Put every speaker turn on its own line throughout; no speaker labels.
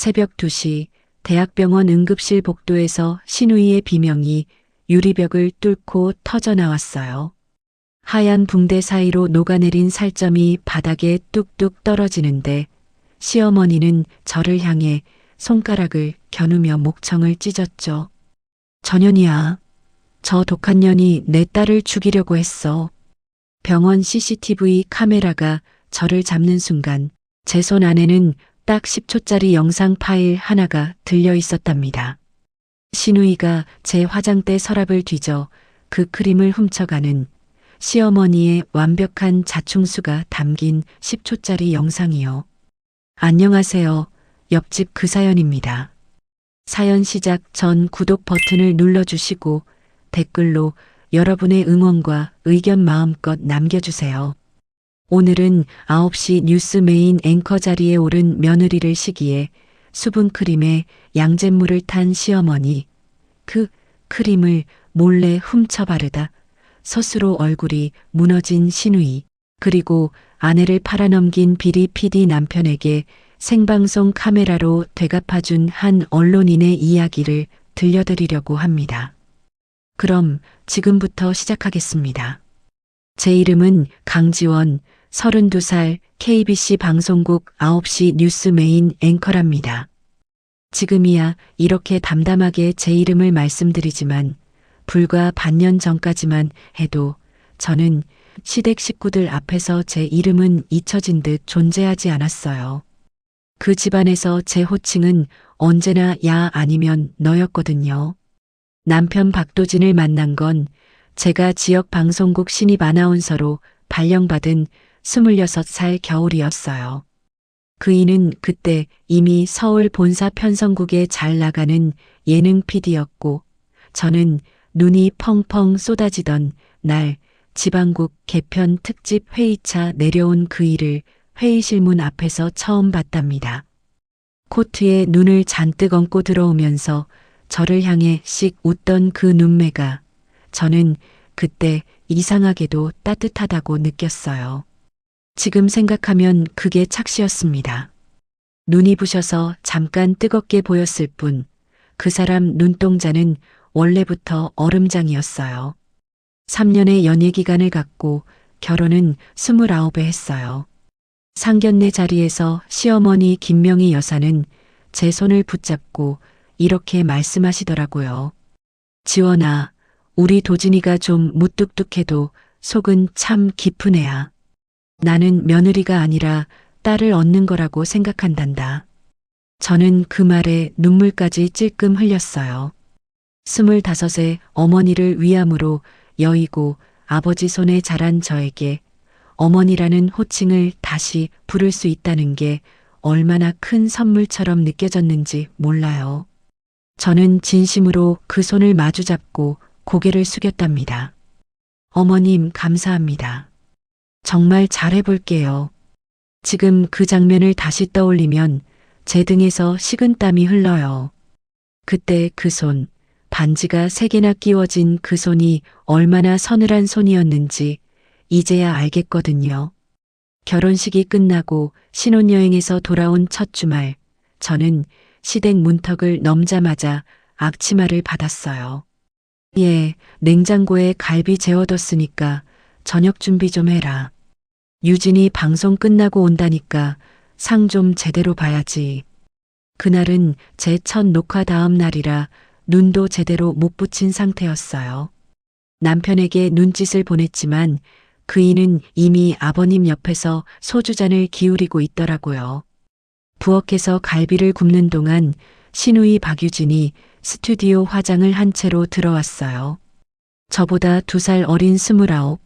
새벽 2시 대학병원 응급실 복도에서 신우이의 비명이 유리벽을 뚫고 터져 나왔어요. 하얀 붕대 사이로 녹아내린 살점이 바닥에 뚝뚝 떨어지는데 시어머니는 저를 향해 손가락을 겨누며 목청을 찢었죠. 전현이야. 저 독한 년이 내 딸을 죽이려고 했어. 병원 CCTV 카메라가 저를 잡는 순간 제 손 안에는 딱 10초짜리 영상 파일 하나가 들려 있었답니다. 신우이가 제 화장대 서랍을 뒤져 그 크림을 훔쳐가는 시어머니의 완벽한 자충수가 담긴 10초짜리 영상이요. 안녕하세요. 옆집 그 사연입니다. 사연 시작 전 구독 버튼을 눌러주시고 댓글로 여러분의 응원과 의견 마음껏 남겨주세요. 오늘은 9시 뉴스 메인 앵커 자리에 오른 며느리를 시기에 수분크림에 양잿물을 탄 시어머니, 그 크림을 몰래 훔쳐 바르다 스스로 얼굴이 무너진 신우이, 그리고 아내를 팔아넘긴 비리 PD 남편에게 생방송 카메라로 되갚아준 한 언론인의 이야기를 들려드리려고 합니다. 그럼 지금부터 시작하겠습니다. 제 이름은 강지원, 32살 KBC 방송국 9시 뉴스 메인 앵커랍니다. 지금이야 이렇게 담담하게 제 이름을 말씀드리지만 불과 반년 전까지만 해도 저는 시댁 식구들 앞에서 제 이름은 잊혀진 듯 존재하지 않았어요. 그 집안에서 제 호칭은 언제나 야 아니면 너였거든요. 남편 박도진을 만난 건 제가 지역 방송국 신입 아나운서로 발령받은 26살 겨울이었어요. 그이는 그때 이미 서울 본사 편성국에 잘 나가는 예능 PD였고 저는 눈이 펑펑 쏟아지던 날 지방국 개편 특집 회의차 내려온 그이를 회의실 문 앞에서 처음 봤답니다. 코트에 눈을 잔뜩 얹고 들어오면서 저를 향해 씩 웃던 그 눈매가 저는 그때 이상하게도 따뜻하다고 느꼈어요. 지금 생각하면 그게 착시였습니다. 눈이 부셔서 잠깐 뜨겁게 보였을 뿐 그 사람 눈동자는 원래부터 얼음장이었어요. 3년의 연애 기간을 갖고 결혼은 29에 했어요. 상견례 자리에서 시어머니 김명희 여사는 제 손을 붙잡고 이렇게 말씀하시더라고요. 지원아, 우리 도진이가 좀 무뚝뚝해도 속은 참 깊은 애야. 나는 며느리가 아니라 딸을 얻는 거라고 생각한단다. 저는 그 말에 눈물까지 찔끔 흘렸어요. 25에 어머니를 위암으로 여의고 아버지 손에 자란 저에게 어머니라는 호칭을 다시 부를 수 있다는 게 얼마나 큰 선물처럼 느껴졌는지 몰라요. 저는 진심으로 그 손을 마주잡고 고개를 숙였답니다. 어머님 감사합니다. 정말 잘해볼게요. 지금 그 장면을 다시 떠올리면 제 등에서 식은땀이 흘러요. 그때 그 손, 반지가 3개나 끼워진 그 손이 얼마나 서늘한 손이었는지 이제야 알겠거든요. 결혼식이 끝나고 신혼여행에서 돌아온 첫 주말, 저는 시댁 문턱을 넘자마자 앞치마를 받았어요. 예, 냉장고에 갈비 재워뒀으니까 저녁 준비 좀 해라. 유진이 방송 끝나고 온다니까 상 좀 제대로 봐야지. 그날은 제 첫 녹화 다음 날이라 눈도 제대로 못 붙인 상태였어요. 남편에게 눈짓을 보냈지만 그이는 이미 아버님 옆에서 소주잔을 기울이고 있더라고요. 부엌에서 갈비를 굽는 동안 신우이 박유진이 스튜디오 화장을 한 채로 들어왔어요. 저보다 2살 어린 29,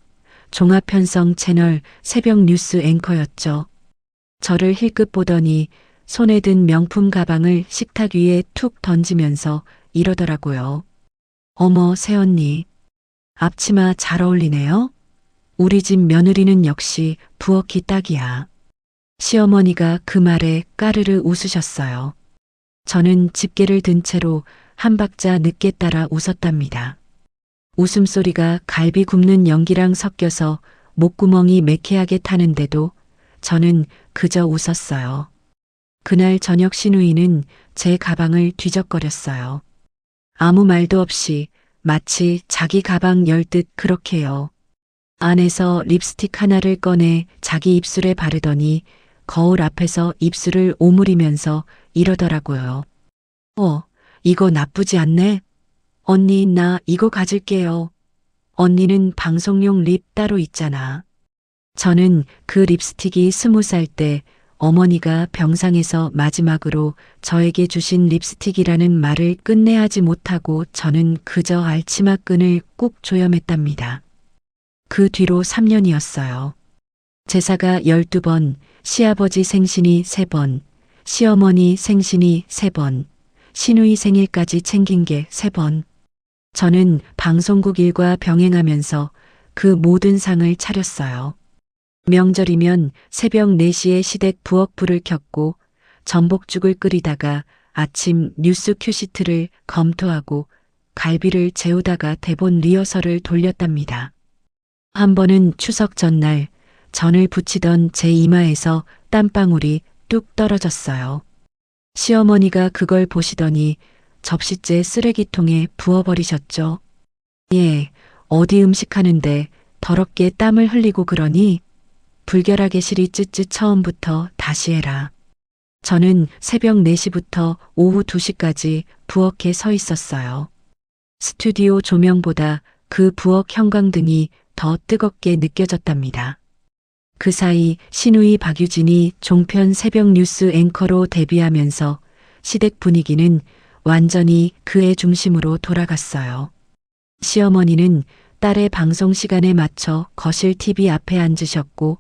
종합편성 채널 새벽 뉴스 앵커였죠. 저를 힐끗 보더니 손에 든 명품 가방을 식탁 위에 툭 던지면서 이러더라고요. 어머 새언니, 앞치마 잘 어울리네요. 우리 집 며느리는 역시 부엌이 딱이야. 시어머니가 그 말에 까르르 웃으셨어요. 저는 집게를 든 채로 한 박자 늦게 따라 웃었답니다. 웃음소리가 갈비 굽는 연기랑 섞여서 목구멍이 매캐하게 타는데도 저는 그저 웃었어요. 그날 저녁 신우이는 제 가방을 뒤적거렸어요. 아무 말도 없이 마치 자기 가방 열 듯 그렇게요. 안에서 립스틱 하나를 꺼내 자기 입술에 바르더니 거울 앞에서 입술을 오므리면서 이러더라고요. 이거 나쁘지 않네. 언니, 나 이거 가질게요. 언니는 방송용 립 따로 있잖아. 저는 그 립스틱이 20살 때 어머니가 병상에서 마지막으로 저에게 주신 립스틱이라는 말을 끝내 하지 못하고 저는 그저 알치마 끈을 꾹 조여맸답니다. 그 뒤로 3년이었어요. 제사가 12번, 시아버지 생신이 3번, 시어머니 생신이 3번, 시누이 생일까지 챙긴 게 3번. 저는 방송국 일과 병행하면서 그 모든 상을 차렸어요. 명절이면 새벽 4시에 시댁 부엌불을 켰고 전복죽을 끓이다가 아침 뉴스 큐시트를 검토하고 갈비를 재우다가 대본 리허설을 돌렸답니다. 한 번은 추석 전날 전을 부치던 제 이마에서 땀방울이 뚝 떨어졌어요. 시어머니가 그걸 보시더니 접시째 쓰레기통에 부어버리셨죠. 예, 어디 음식하는데 더럽게 땀을 흘리고 그러니 불결하게 시리 쯧쯧 처음부터 다시 해라. 저는 새벽 4시부터 오후 2시까지 부엌에 서 있었어요. 스튜디오 조명보다 그 부엌 형광등이 더 뜨겁게 느껴졌답니다. 그 사이 시누이 박유진이 종편 새벽 뉴스 앵커로 데뷔하면서 시댁 분위기는 완전히 그의 중심으로 돌아갔어요. 시어머니는 딸의 방송 시간에 맞춰 거실 TV 앞에 앉으셨고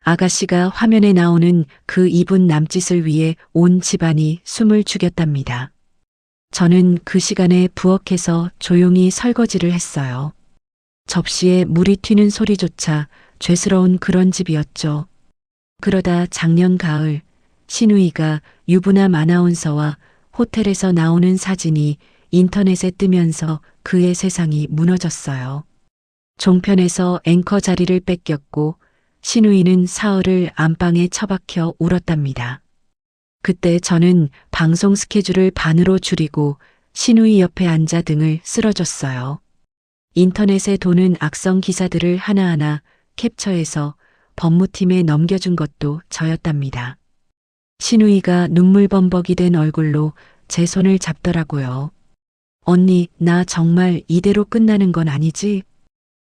아가씨가 화면에 나오는 그 이분 남짓을 위해 온 집안이 숨을 죽였답니다. 저는 그 시간에 부엌에서 조용히 설거지를 했어요. 접시에 물이 튀는 소리조차 죄스러운 그런 집이었죠. 그러다 작년 가을 시누이가 유부남 아나운서와 호텔에서 나오는 사진이 인터넷에 뜨면서 그의 세상이 무너졌어요. 종편에서 앵커 자리를 뺏겼고 시누이는 사흘을 안방에 처박혀 울었답니다. 그때 저는 방송 스케줄을 반으로 줄이고 시누이 옆에 앉아 등을 쓸어줬어요. 인터넷에 도는 악성 기사들을 하나하나 캡처해서 법무팀에 넘겨준 것도 저였답니다. 시누이가 눈물범벅이 된 얼굴로 제 손을 잡더라고요. 언니, 나 정말 이대로 끝나는 건 아니지?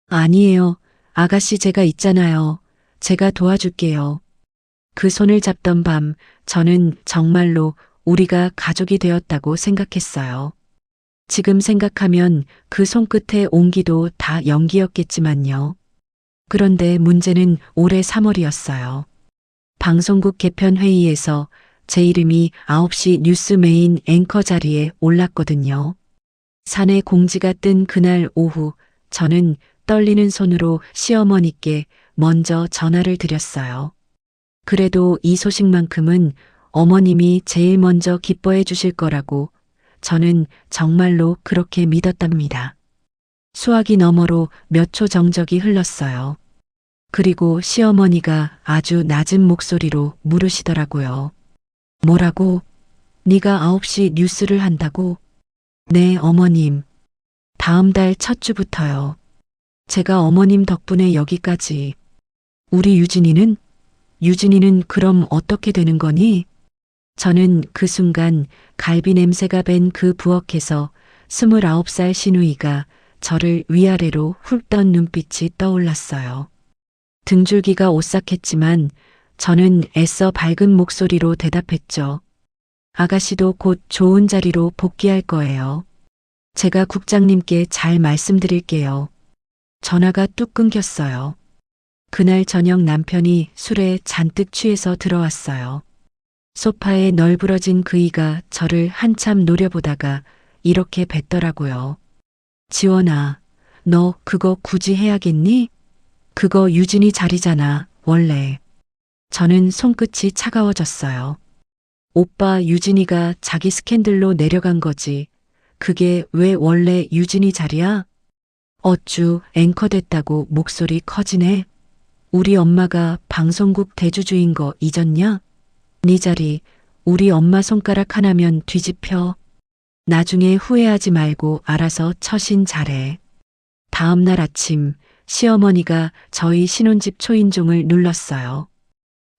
아니에요. 아가씨 제가 있잖아요. 제가 도와줄게요. 그 손을 잡던 밤 저는 정말로 우리가 가족이 되었다고 생각했어요. 지금 생각하면 그 손끝의 온기도 다 연기였겠지만요. 그런데 문제는 올해 3월이었어요. 방송국 개편 회의에서 제 이름이 9시 뉴스 메인 앵커 자리에 올랐거든요. 사내 공지가 뜬 그날 오후 저는 떨리는 손으로 시어머니께 먼저 전화를 드렸어요. 그래도 이 소식만큼은 어머님이 제일 먼저 기뻐해 주실 거라고 저는 정말로 그렇게 믿었답니다. 수화기 너머로 몇 초 정적이 흘렀어요. 그리고 시어머니가 아주 낮은 목소리로 물으시더라고요. 뭐라고? 네가 9시 뉴스를 한다고? 네, 어머님. 다음 달 첫 주부터요. 제가 어머님 덕분에 여기까지. 우리 유진이는? 유진이는 그럼 어떻게 되는 거니? 저는 그 순간 갈비 냄새가 밴 그 부엌에서 29살 시누이가 저를 위아래로 훑던 눈빛이 떠올랐어요. 등줄기가 오싹했지만 저는 애써 밝은 목소리로 대답했죠. 아가씨도 곧 좋은 자리로 복귀할 거예요. 제가 국장님께 잘 말씀드릴게요. 전화가 뚝 끊겼어요. 그날 저녁 남편이 술에 잔뜩 취해서 들어왔어요. 소파에 널브러진 그이가 저를 한참 노려보다가 이렇게 뱉더라고요. 지원아, 너 그거 굳이 해야겠니? 그거 유진이 자리잖아, 원래. 저는 손끝이 차가워졌어요. 오빠 유진이가 자기 스캔들로 내려간 거지. 그게 왜 원래 유진이 자리야? 어쭈 앵커 됐다고 목소리 커지네. 우리 엄마가 방송국 대주주인 거 잊었냐? 네 자리 우리 엄마 손가락 하나면 뒤집혀. 나중에 후회하지 말고 알아서 처신 잘해. 다음 날 아침 시어머니가 저희 신혼집 초인종을 눌렀어요.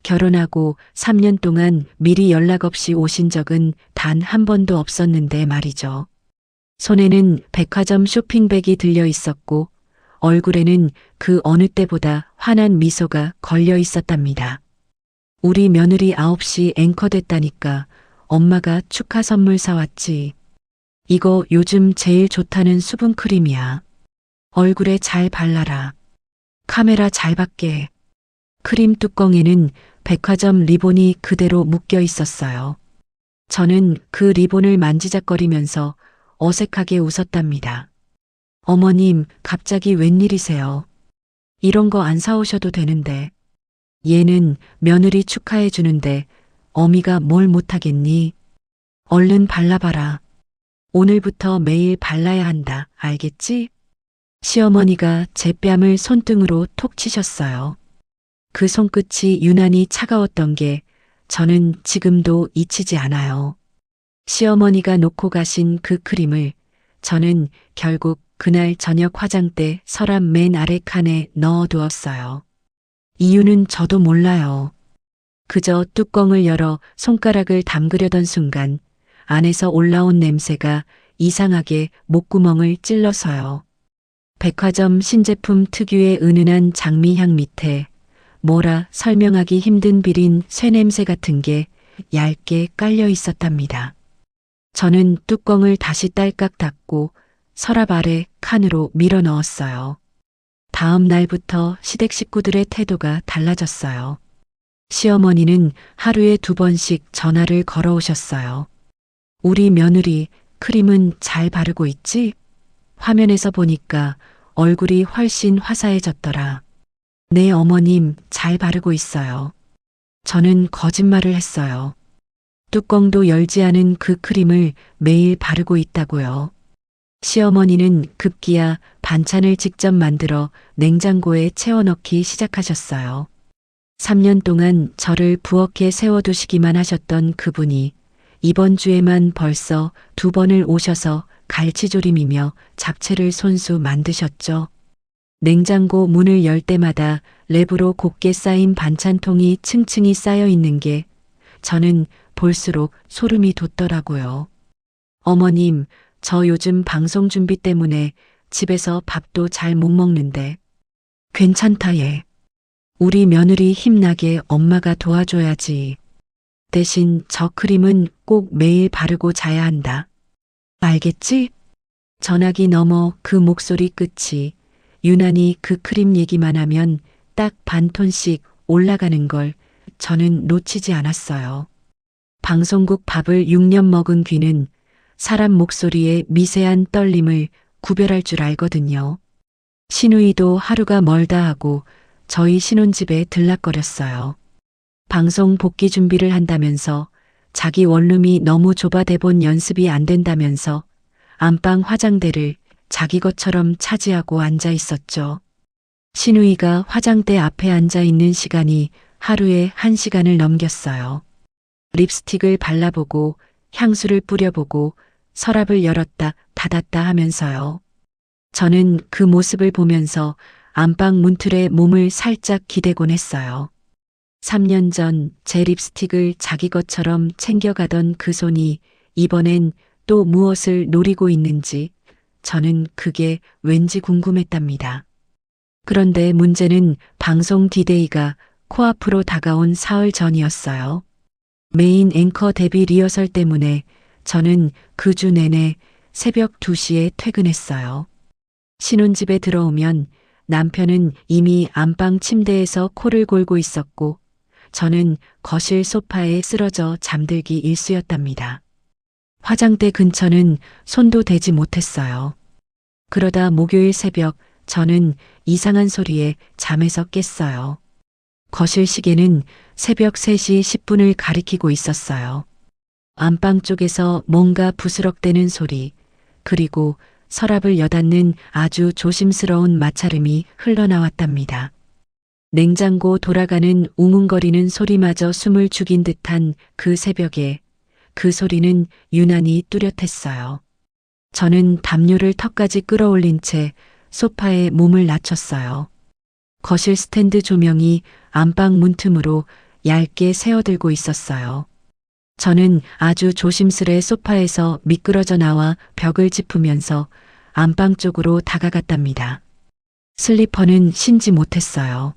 결혼하고 3년 동안 미리 연락 없이 오신 적은 단 한 번도 없었는데 말이죠. 손에는 백화점 쇼핑백이 들려 있었고 얼굴에는 그 어느 때보다 환한 미소가 걸려 있었답니다. 우리 며느리 9시 앵커 됐다니까 엄마가 축하 선물 사왔지. 이거 요즘 제일 좋다는 수분크림이야. 얼굴에 잘 발라라. 카메라 잘 받게. 크림 뚜껑에는 백화점 리본이 그대로 묶여 있었어요. 저는 그 리본을 만지작거리면서 어색하게 웃었답니다. 어머님, 갑자기 웬일이세요? 이런 거 안 사오셔도 되는데. 얘는 며느리 축하해 주는데 어미가 뭘 못하겠니? 얼른 발라봐라. 오늘부터 매일 발라야 한다. 알겠지? 시어머니가 제 뺨을 손등으로 톡 치셨어요. 그 손끝이 유난히 차가웠던 게 저는 지금도 잊히지 않아요. 시어머니가 놓고 가신 그 크림을 저는 결국 그날 저녁 화장대 서랍 맨 아래 칸에 넣어두었어요. 이유는 저도 몰라요. 그저 뚜껑을 열어 손가락을 담그려던 순간 안에서 올라온 냄새가 이상하게 목구멍을 찔러서요. 백화점 신제품 특유의 은은한 장미향 밑에 뭐라 설명하기 힘든 비린 쇠냄새 같은 게 얇게 깔려 있었답니다. 저는 뚜껑을 다시 딸깍 닫고 서랍 아래 칸으로 밀어 넣었어요. 다음 날부터 시댁 식구들의 태도가 달라졌어요. 시어머니는 하루에 2번씩 전화를 걸어오셨어요. 우리 며느리 크림은 잘 바르고 있지? 화면에서 보니까 얼굴이 훨씬 화사해졌더라. 네, 어머님 잘 바르고 있어요. 저는 거짓말을 했어요. 뚜껑도 열지 않은 그 크림을 매일 바르고 있다고요. 시어머니는 급기야 반찬을 직접 만들어 냉장고에 채워넣기 시작하셨어요. 3년 동안 저를 부엌에 세워두시기만 하셨던 그분이 이번 주에만 벌써 2번을 오셔서 갈치조림이며 잡채를 손수 만드셨죠. 냉장고 문을 열 때마다 랩으로 곱게 쌓인 반찬통이 층층이 쌓여 있는 게 저는 볼수록 소름이 돋더라고요. 어머님, 저 요즘 방송 준비 때문에 집에서 밥도 잘 못 먹는데. 괜찮다 얘. 우리 며느리 힘나게 엄마가 도와줘야지. 대신 저 크림은 꼭 매일 바르고 자야 한다. 알겠지? 전화기 너머 그 목소리 끝이 유난히 그 크림 얘기만 하면 딱 반 톤씩 올라가는 걸 저는 놓치지 않았어요. 방송국 밥을 6년 먹은 귀는 사람 목소리의 미세한 떨림을 구별할 줄 알거든요. 신우이도 하루가 멀다 하고 저희 신혼집에 들락거렸어요. 방송 복귀 준비를 한다면서 자기 원룸이 너무 좁아 대본 연습이 안 된다면서 안방 화장대를 자기 것처럼 차지하고 앉아 있었죠. 신우이가 화장대 앞에 앉아 있는 시간이 하루에 1시간을 넘겼어요. 립스틱을 발라보고 향수를 뿌려보고 서랍을 열었다 닫았다 하면서요. 저는 그 모습을 보면서 안방 문틀에 몸을 살짝 기대곤 했어요. 3년 전 제 립스틱을 자기 것처럼 챙겨가던 그 손이 이번엔 또 무엇을 노리고 있는지 저는 그게 왠지 궁금했답니다. 그런데 문제는 방송 디데이가 코앞으로 다가온 사흘 전이었어요. 메인 앵커 데뷔 리허설 때문에 저는 그 주 내내 새벽 2시에 퇴근했어요. 신혼집에 들어오면 남편은 이미 안방 침대에서 코를 골고 있었고 저는 거실 소파에 쓰러져 잠들기 일쑤였답니다. 화장대 근처는 손도 대지 못했어요. 그러다 목요일 새벽 저는 이상한 소리에 잠에서 깼어요. 거실 시계는 새벽 3시 10분을 가리키고 있었어요. 안방 쪽에서 뭔가 부스럭대는 소리, 그리고 서랍을 여닫는 아주 조심스러운 마찰음이 흘러나왔답니다. 냉장고 돌아가는 웅웅거리는 소리마저 숨을 죽인 듯한 그 새벽에 그 소리는 유난히 뚜렷했어요. 저는 담요를 턱까지 끌어올린 채 소파에 몸을 낮췄어요. 거실 스탠드 조명이 안방 문틈으로 얇게 새어들고 있었어요. 저는 아주 조심스레 소파에서 미끄러져 나와 벽을 짚으면서 안방 쪽으로 다가갔답니다. 슬리퍼는 신지 못했어요.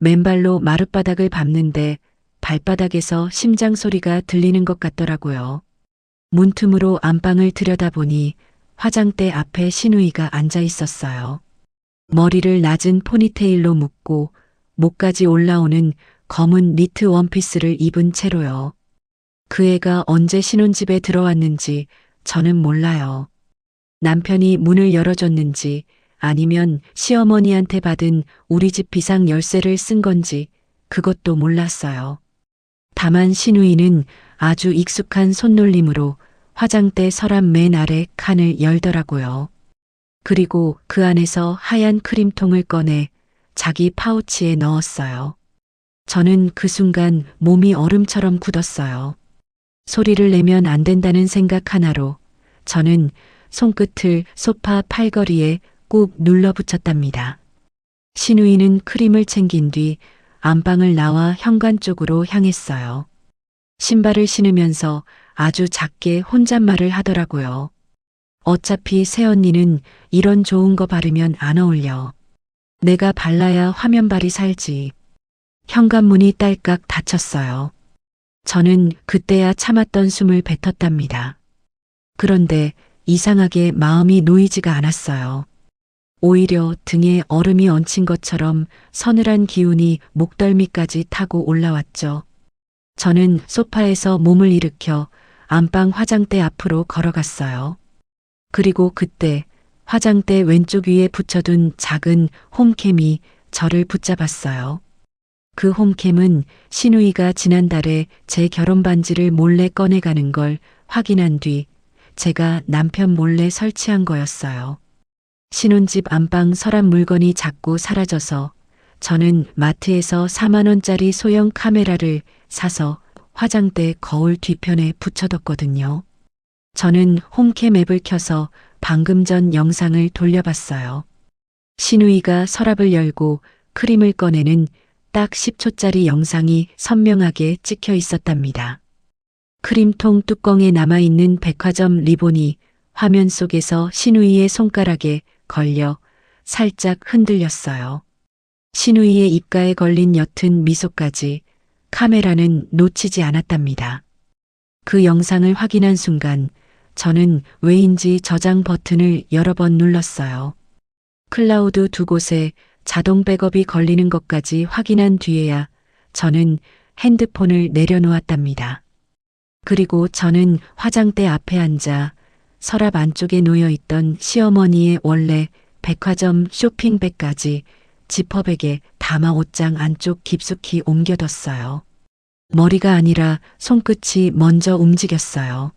맨발로 마룻바닥을 밟는데 발바닥에서 심장 소리가 들리는 것 같더라고요. 문틈으로 안방을 들여다보니 화장대 앞에 신우이가 앉아 있었어요. 머리를 낮은 포니테일로 묶고 목까지 올라오는 검은 니트 원피스를 입은 채로요. 그 애가 언제 신혼집에 들어왔는지 저는 몰라요. 남편이 문을 열어줬는지 아니면 시어머니한테 받은 우리 집 비상 열쇠를 쓴 건지 그것도 몰랐어요. 다만 신우이는 아주 익숙한 손놀림으로 화장대 서랍 맨 아래 칸을 열더라고요. 그리고 그 안에서 하얀 크림통을 꺼내 자기 파우치에 넣었어요. 저는 그 순간 몸이 얼음처럼 굳었어요. 소리를 내면 안 된다는 생각 하나로 저는 손끝을 소파 팔걸이에 꾹 눌러붙였답니다. 신우이는 크림을 챙긴 뒤 안방을 나와 현관 쪽으로 향했어요. 신발을 신으면서 아주 작게 혼잣말을 하더라고요. 어차피 새언니는 이런 좋은 거 바르면 안 어울려. 내가 발라야 화면발이 살지. 현관문이 딸깍 닫혔어요. 저는 그때야 참았던 숨을 뱉었답니다. 그런데 이상하게 마음이 놓이지가 않았어요. 오히려 등에 얼음이 얹힌 것처럼 서늘한 기운이 목덜미까지 타고 올라왔죠. 저는 소파에서 몸을 일으켜 안방 화장대 앞으로 걸어갔어요. 그리고 그때 화장대 왼쪽 위에 붙여둔 작은 홈캠이 저를 붙잡았어요. 그 홈캠은 신우이가 지난달에 제 결혼 반지를 몰래 꺼내가는 걸 확인한 뒤 제가 남편 몰래 설치한 거였어요. 신혼집 안방 서랍 물건이 자꾸 사라져서 저는 마트에서 4만 원짜리 소형 카메라를 사서 화장대 거울 뒤편에 붙여뒀거든요. 저는 홈캠 앱을 켜서 방금 전 영상을 돌려봤어요. 신우이가 서랍을 열고 크림을 꺼내는 딱 10초짜리 영상이 선명하게 찍혀 있었답니다. 크림통 뚜껑에 남아있는 백화점 리본이 화면 속에서 신우이의 손가락에 걸려 살짝 흔들렸어요. 신우이의 입가에 걸린 옅은 미소까지 카메라는 놓치지 않았답니다. 그 영상을 확인한 순간 저는 왜인지 저장 버튼을 여러 번 눌렀어요. 클라우드 두 곳에 자동 백업이 걸리는 것까지 확인한 뒤에야 저는 핸드폰을 내려놓았답니다. 그리고 저는 화장대 앞에 앉아 서랍 안쪽에 놓여있던 시어머니의 원래 백화점 쇼핑백까지 지퍼백에 담아 옷장 안쪽 깊숙이 옮겨뒀어요. 머리가 아니라 손끝이 먼저 움직였어요.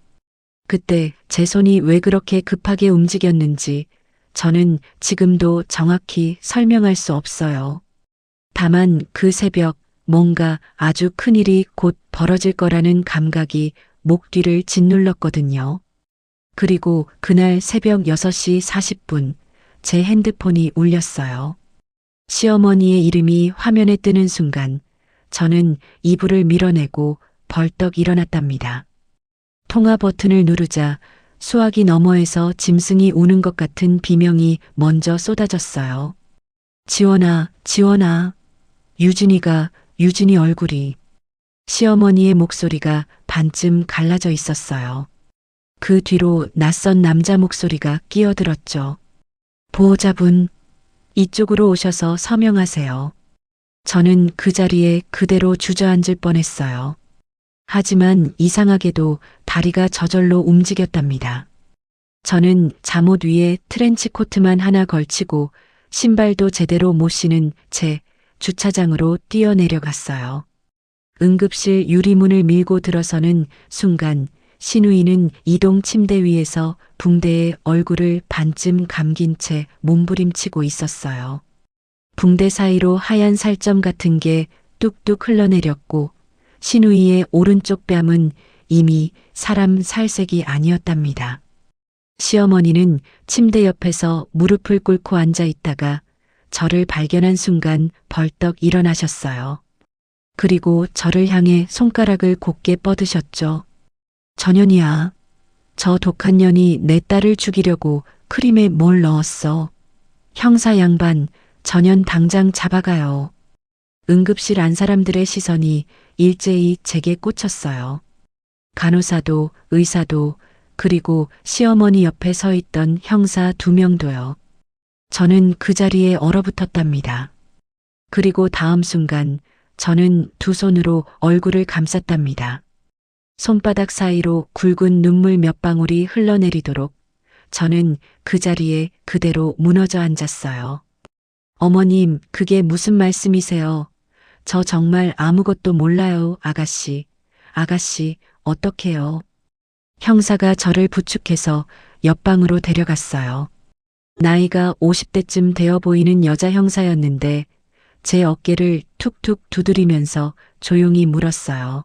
그때 제 손이 왜 그렇게 급하게 움직였는지 저는 지금도 정확히 설명할 수 없어요. 다만 그 새벽 뭔가 아주 큰일이 곧 벌어질 거라는 감각이 목 뒤를 짓눌렀거든요. 그리고 그날 새벽 6시 40분 제 핸드폰이 울렸어요. 시어머니의 이름이 화면에 뜨는 순간 저는 이불을 밀어내고 벌떡 일어났답니다. 통화 버튼을 누르자 수화기 너머에서 짐승이 우는 것 같은 비명이 먼저 쏟아졌어요. 지원아, 지원아. 유진이 얼굴이. 시어머니의 목소리가 반쯤 갈라져 있었어요. 그 뒤로 낯선 남자 목소리가 끼어들었죠. 보호자분, 이쪽으로 오셔서 서명하세요. 저는 그 자리에 그대로 주저앉을 뻔했어요. 하지만 이상하게도 다리가 저절로 움직였답니다. 저는 잠옷 위에 트렌치 코트만 하나 걸치고 신발도 제대로 못 신은 채 주차장으로 뛰어내려갔어요. 응급실 유리문을 밀고 들어서는 순간 신우이는 이동 침대 위에서 붕대에 얼굴을 반쯤 감긴 채 몸부림치고 있었어요. 붕대 사이로 하얀 살점 같은 게 뚝뚝 흘러내렸고 신우이의 오른쪽 뺨은 이미 사람 살색이 아니었답니다. 시어머니는 침대 옆에서 무릎을 꿇고 앉아 있다가 저를 발견한 순간 벌떡 일어나셨어요. 그리고 저를 향해 손가락을 곧게 뻗으셨죠. 전현이야. 저 독한 년이 내 딸을 죽이려고 크림에 뭘 넣었어. 형사 양반, 전현 당장 잡아가요. 응급실 안 사람들의 시선이 일제히 제게 꽂혔어요. 간호사도 의사도 그리고 시어머니 옆에 서 있던 형사 2명도요. 저는 그 자리에 얼어붙었답니다. 그리고 다음 순간 저는 두 손으로 얼굴을 감쌌답니다. 손바닥 사이로 굵은 눈물 몇 방울이 흘러내리도록 저는 그 자리에 그대로 무너져 앉았어요. 어머님, 그게 무슨 말씀이세요? 저 정말 아무것도 몰라요, 아가씨. 아가씨, 어떡해요? 형사가 저를 부축해서 옆방으로 데려갔어요. 나이가 50대쯤 되어 보이는 여자 형사였는데 제 어깨를 툭툭 두드리면서 조용히 물었어요.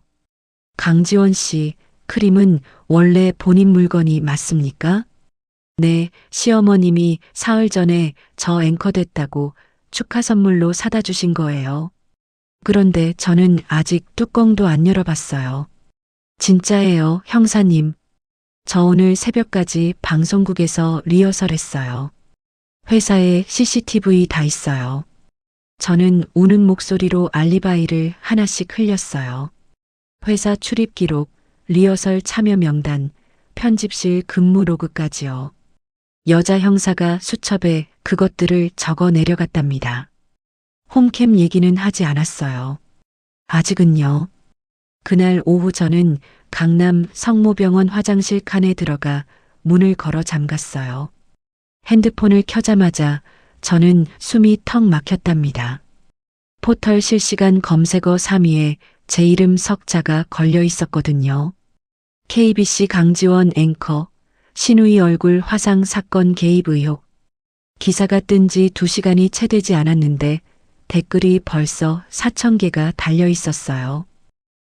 강지원 씨, 크림은 원래 본인 물건이 맞습니까? 네, 시어머님이 사흘 전에 저 앵커 됐다고 축하 선물로 사다 주신 거예요. 그런데 저는 아직 뚜껑도 안 열어봤어요. 진짜예요, 형사님. 저 오늘 새벽까지 방송국에서 리허설 했어요. 회사에 CCTV 다 있어요. 저는 우는 목소리로 알리바이를 하나씩 흘렸어요. 회사 출입 기록, 리허설 참여 명단, 편집실 근무 로그까지요. 여자 형사가 수첩에 그것들을 적어 내려갔답니다. 홈캠 얘기는 하지 않았어요. 아직은요. 그날 오후 저는 강남 성모병원 화장실 칸에 들어가 문을 걸어 잠갔어요. 핸드폰을 켜자마자 저는 숨이 턱 막혔답니다. 포털 실시간 검색어 3위에 제 이름 석자가 걸려 있었거든요. KBC 강지원 앵커, 신우이 얼굴 화상 사건 개입 의혹. 기사가 뜬 지 2시간이 채 되지 않았는데 댓글이 벌써 4,000개가 달려 있었어요.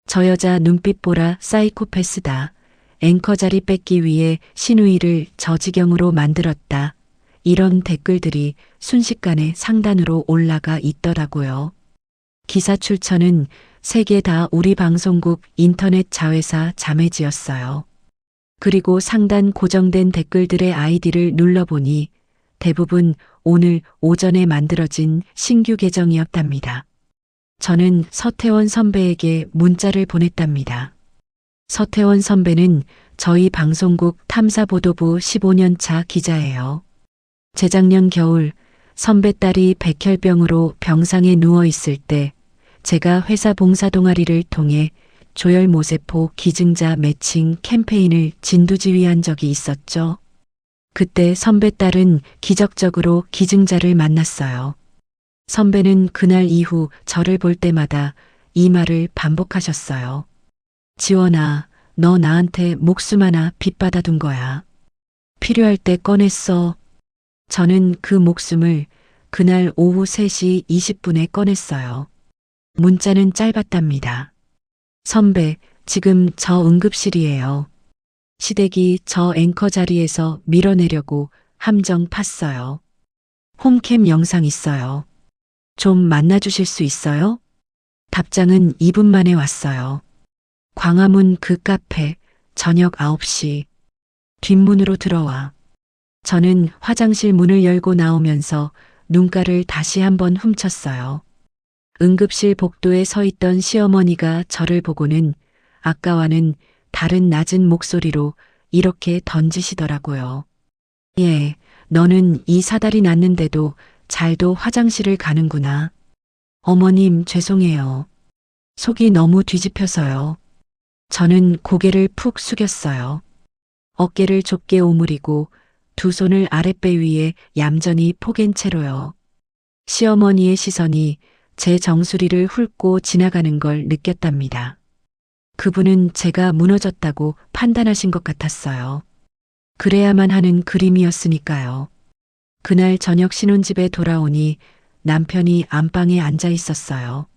저 여자 눈빛 보라 사이코패스다. 앵커 자리 뺏기 위해 신우이를 저 지경으로 만들었다. 이런 댓글들이 순식간에 상단으로 올라가 있더라고요. 기사 출처는 3개 다 우리 방송국 인터넷 자회사 자매지였어요. 그리고 상단 고정된 댓글들의 아이디를 눌러보니 대부분 오늘 오전에 만들어진 신규 계정이었답니다. 저는 서태원 선배에게 문자를 보냈답니다. 서태원 선배는 저희 방송국 탐사보도부 15년차 기자예요. 재작년 겨울 선배 딸이 백혈병으로 병상에 누워 있을 때 제가 회사 봉사 동아리를 통해 조혈모세포 기증자 매칭 캠페인을 진두지휘한 적이 있었죠. 그때 선배 딸은 기적적으로 기증자를 만났어요. 선배는 그날 이후 저를 볼 때마다 이 말을 반복하셨어요. 지원아, 너 나한테 목숨 하나 빚받아 둔 거야. 필요할 때 꺼냈어. 저는 그 목숨을 그날 오후 3시 20분에 꺼냈어요. 문자는 짧았답니다. 선배, 지금 저 응급실이에요. 시댁이 저 앵커 자리에서 밀어내려고 함정 팠어요. 홈캠 영상 있어요. 좀 만나주실 수 있어요? 답장은 2분 만에 왔어요. 광화문 그 카페, 저녁 9시. 뒷문으로 들어와. 저는 화장실 문을 열고 나오면서 눈가를 다시 한번 훔쳤어요. 응급실 복도에 서 있던 시어머니가 저를 보고는 아까와는 다른 낮은 목소리로 이렇게 던지시더라고요. 예, 너는 이 사달이 났는데도 잘도 화장실을 가는구나. 어머님, 죄송해요. 속이 너무 뒤집혀서요. 저는 고개를 푹 숙였어요. 어깨를 좁게 오므리고 두 손을 아랫배 위에 얌전히 포갠 채로요. 시어머니의 시선이 제 정수리를 훑고 지나가는 걸 느꼈답니다. 그분은 제가 무너졌다고 판단하신 것 같았어요. 그래야만 하는 그림이었으니까요. 그날 저녁 신혼집에 돌아오니 남편이 안방에 앉아 있었어요.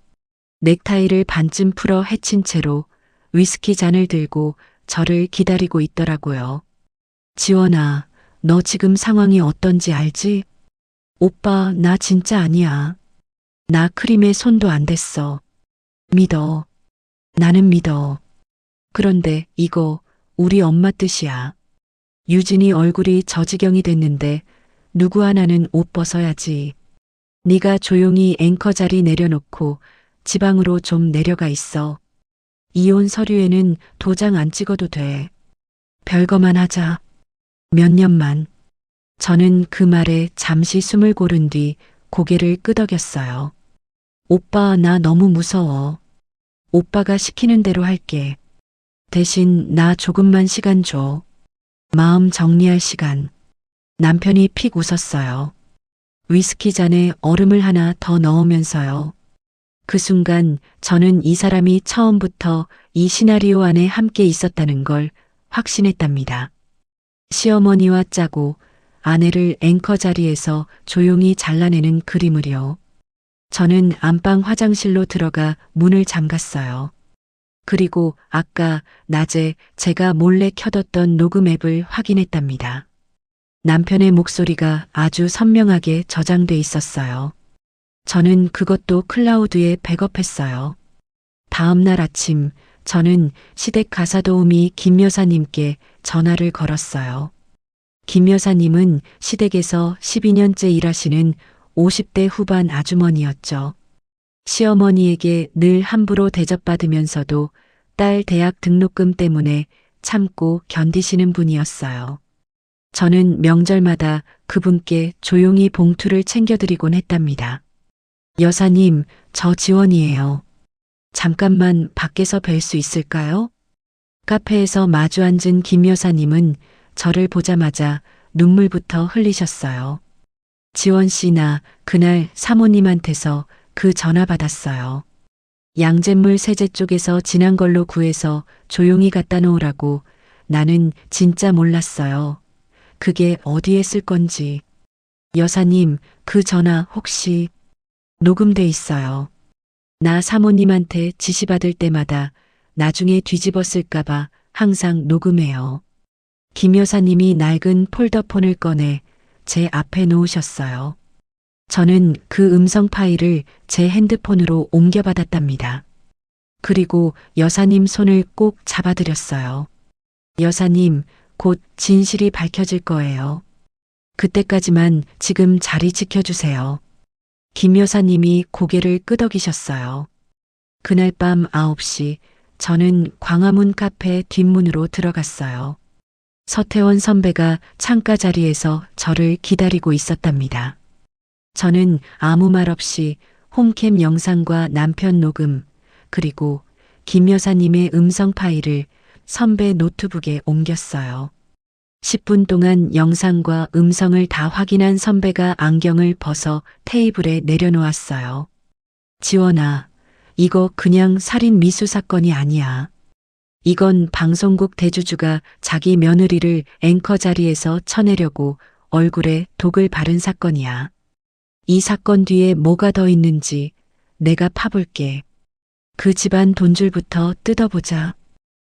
넥타이를 반쯤 풀어 헤친 채로 위스키 잔을 들고 저를 기다리고 있더라고요. 지원아, 너 지금 상황이 어떤지 알지? 오빠, 나 진짜 아니야. 나 크림에 손도 안 댔어. 믿어. 나는 믿어. 그런데 이거 우리 엄마 뜻이야. 유진이 얼굴이 저 지경이 됐는데 누구 하나는 옷 벗어야지. 네가 조용히 앵커 자리 내려놓고 지방으로 좀 내려가 있어. 이혼 서류에는 도장 안 찍어도 돼. 별거만 하자. 몇 년만. 저는 그 말에 잠시 숨을 고른 뒤 고개를 끄덕였어요. 오빠, 나 너무 무서워. 오빠가 시키는 대로 할게. 대신 나 조금만 시간 줘. 마음 정리할 시간. 남편이 픽 웃었어요. 위스키 잔에 얼음을 하나 더 넣으면서요. 그 순간 저는 이 사람이 처음부터 이 시나리오 안에 함께 있었다는 걸 확신했답니다. 시어머니와 짜고 아내를 앵커 자리에서 조용히 잘라내는 그림을요. 저는 안방 화장실로 들어가 문을 잠갔어요. 그리고 아까 낮에 제가 몰래 켜뒀던 녹음 앱을 확인했답니다. 남편의 목소리가 아주 선명하게 저장돼 있었어요. 저는 그것도 클라우드에 백업했어요. 다음 날 아침 저는 시댁 가사도우미 김 여사님께 전화를 걸었어요. 김 여사님은 시댁에서 12년째 일하시는 50대 후반 아주머니였죠. 시어머니에게 늘 함부로 대접받으면서도 딸 대학 등록금 때문에 참고 견디시는 분이었어요. 저는 명절마다 그분께 조용히 봉투를 챙겨드리곤 했답니다. 여사님, 저 지원이에요. 잠깐만 밖에서 뵐 수 있을까요? 카페에서 마주 앉은 김 여사님은 저를 보자마자 눈물부터 흘리셨어요. 지원 씨, 나 그날 사모님한테서 그 전화 받았어요. 양잿물 세제 쪽에서 진한 걸로 구해서 조용히 갖다 놓으라고. 나는 진짜 몰랐어요. 그게 어디에 쓸 건지. 여사님, 그 전화 혹시 녹음돼 있어요. 나 사모님한테 지시받을 때마다 나중에 뒤집어 쓸까봐 항상 녹음해요. 김 여사님이 낡은 폴더폰을 꺼내 제 앞에 놓으셨어요. 저는 그 음성 파일을 제 핸드폰으로 옮겨받았답니다. 그리고 여사님 손을 꼭 잡아드렸어요. 여사님, 곧 진실이 밝혀질 거예요. 그때까지만 지금 자리 지켜주세요. 김 여사님이 고개를 끄덕이셨어요. 그날 밤 9시 저는 광화문 카페 뒷문으로 들어갔어요. 서태원 선배가 창가 자리에서 저를 기다리고 있었답니다. 저는 아무 말 없이 홈캠 영상과 남편 녹음, 그리고 김 여사님의 음성 파일을 선배 노트북에 옮겼어요. 10분 동안 영상과 음성을 다 확인한 선배가 안경을 벗어 테이블에 내려놓았어요. 지원아, 이거 그냥 살인 미수 사건이 아니야. 이건 방송국 대주주가 자기 며느리를 앵커 자리에서 쳐내려고 얼굴에 독을 바른 사건이야. 이 사건 뒤에 뭐가 더 있는지 내가 파볼게. 그 집안 돈줄부터 뜯어보자.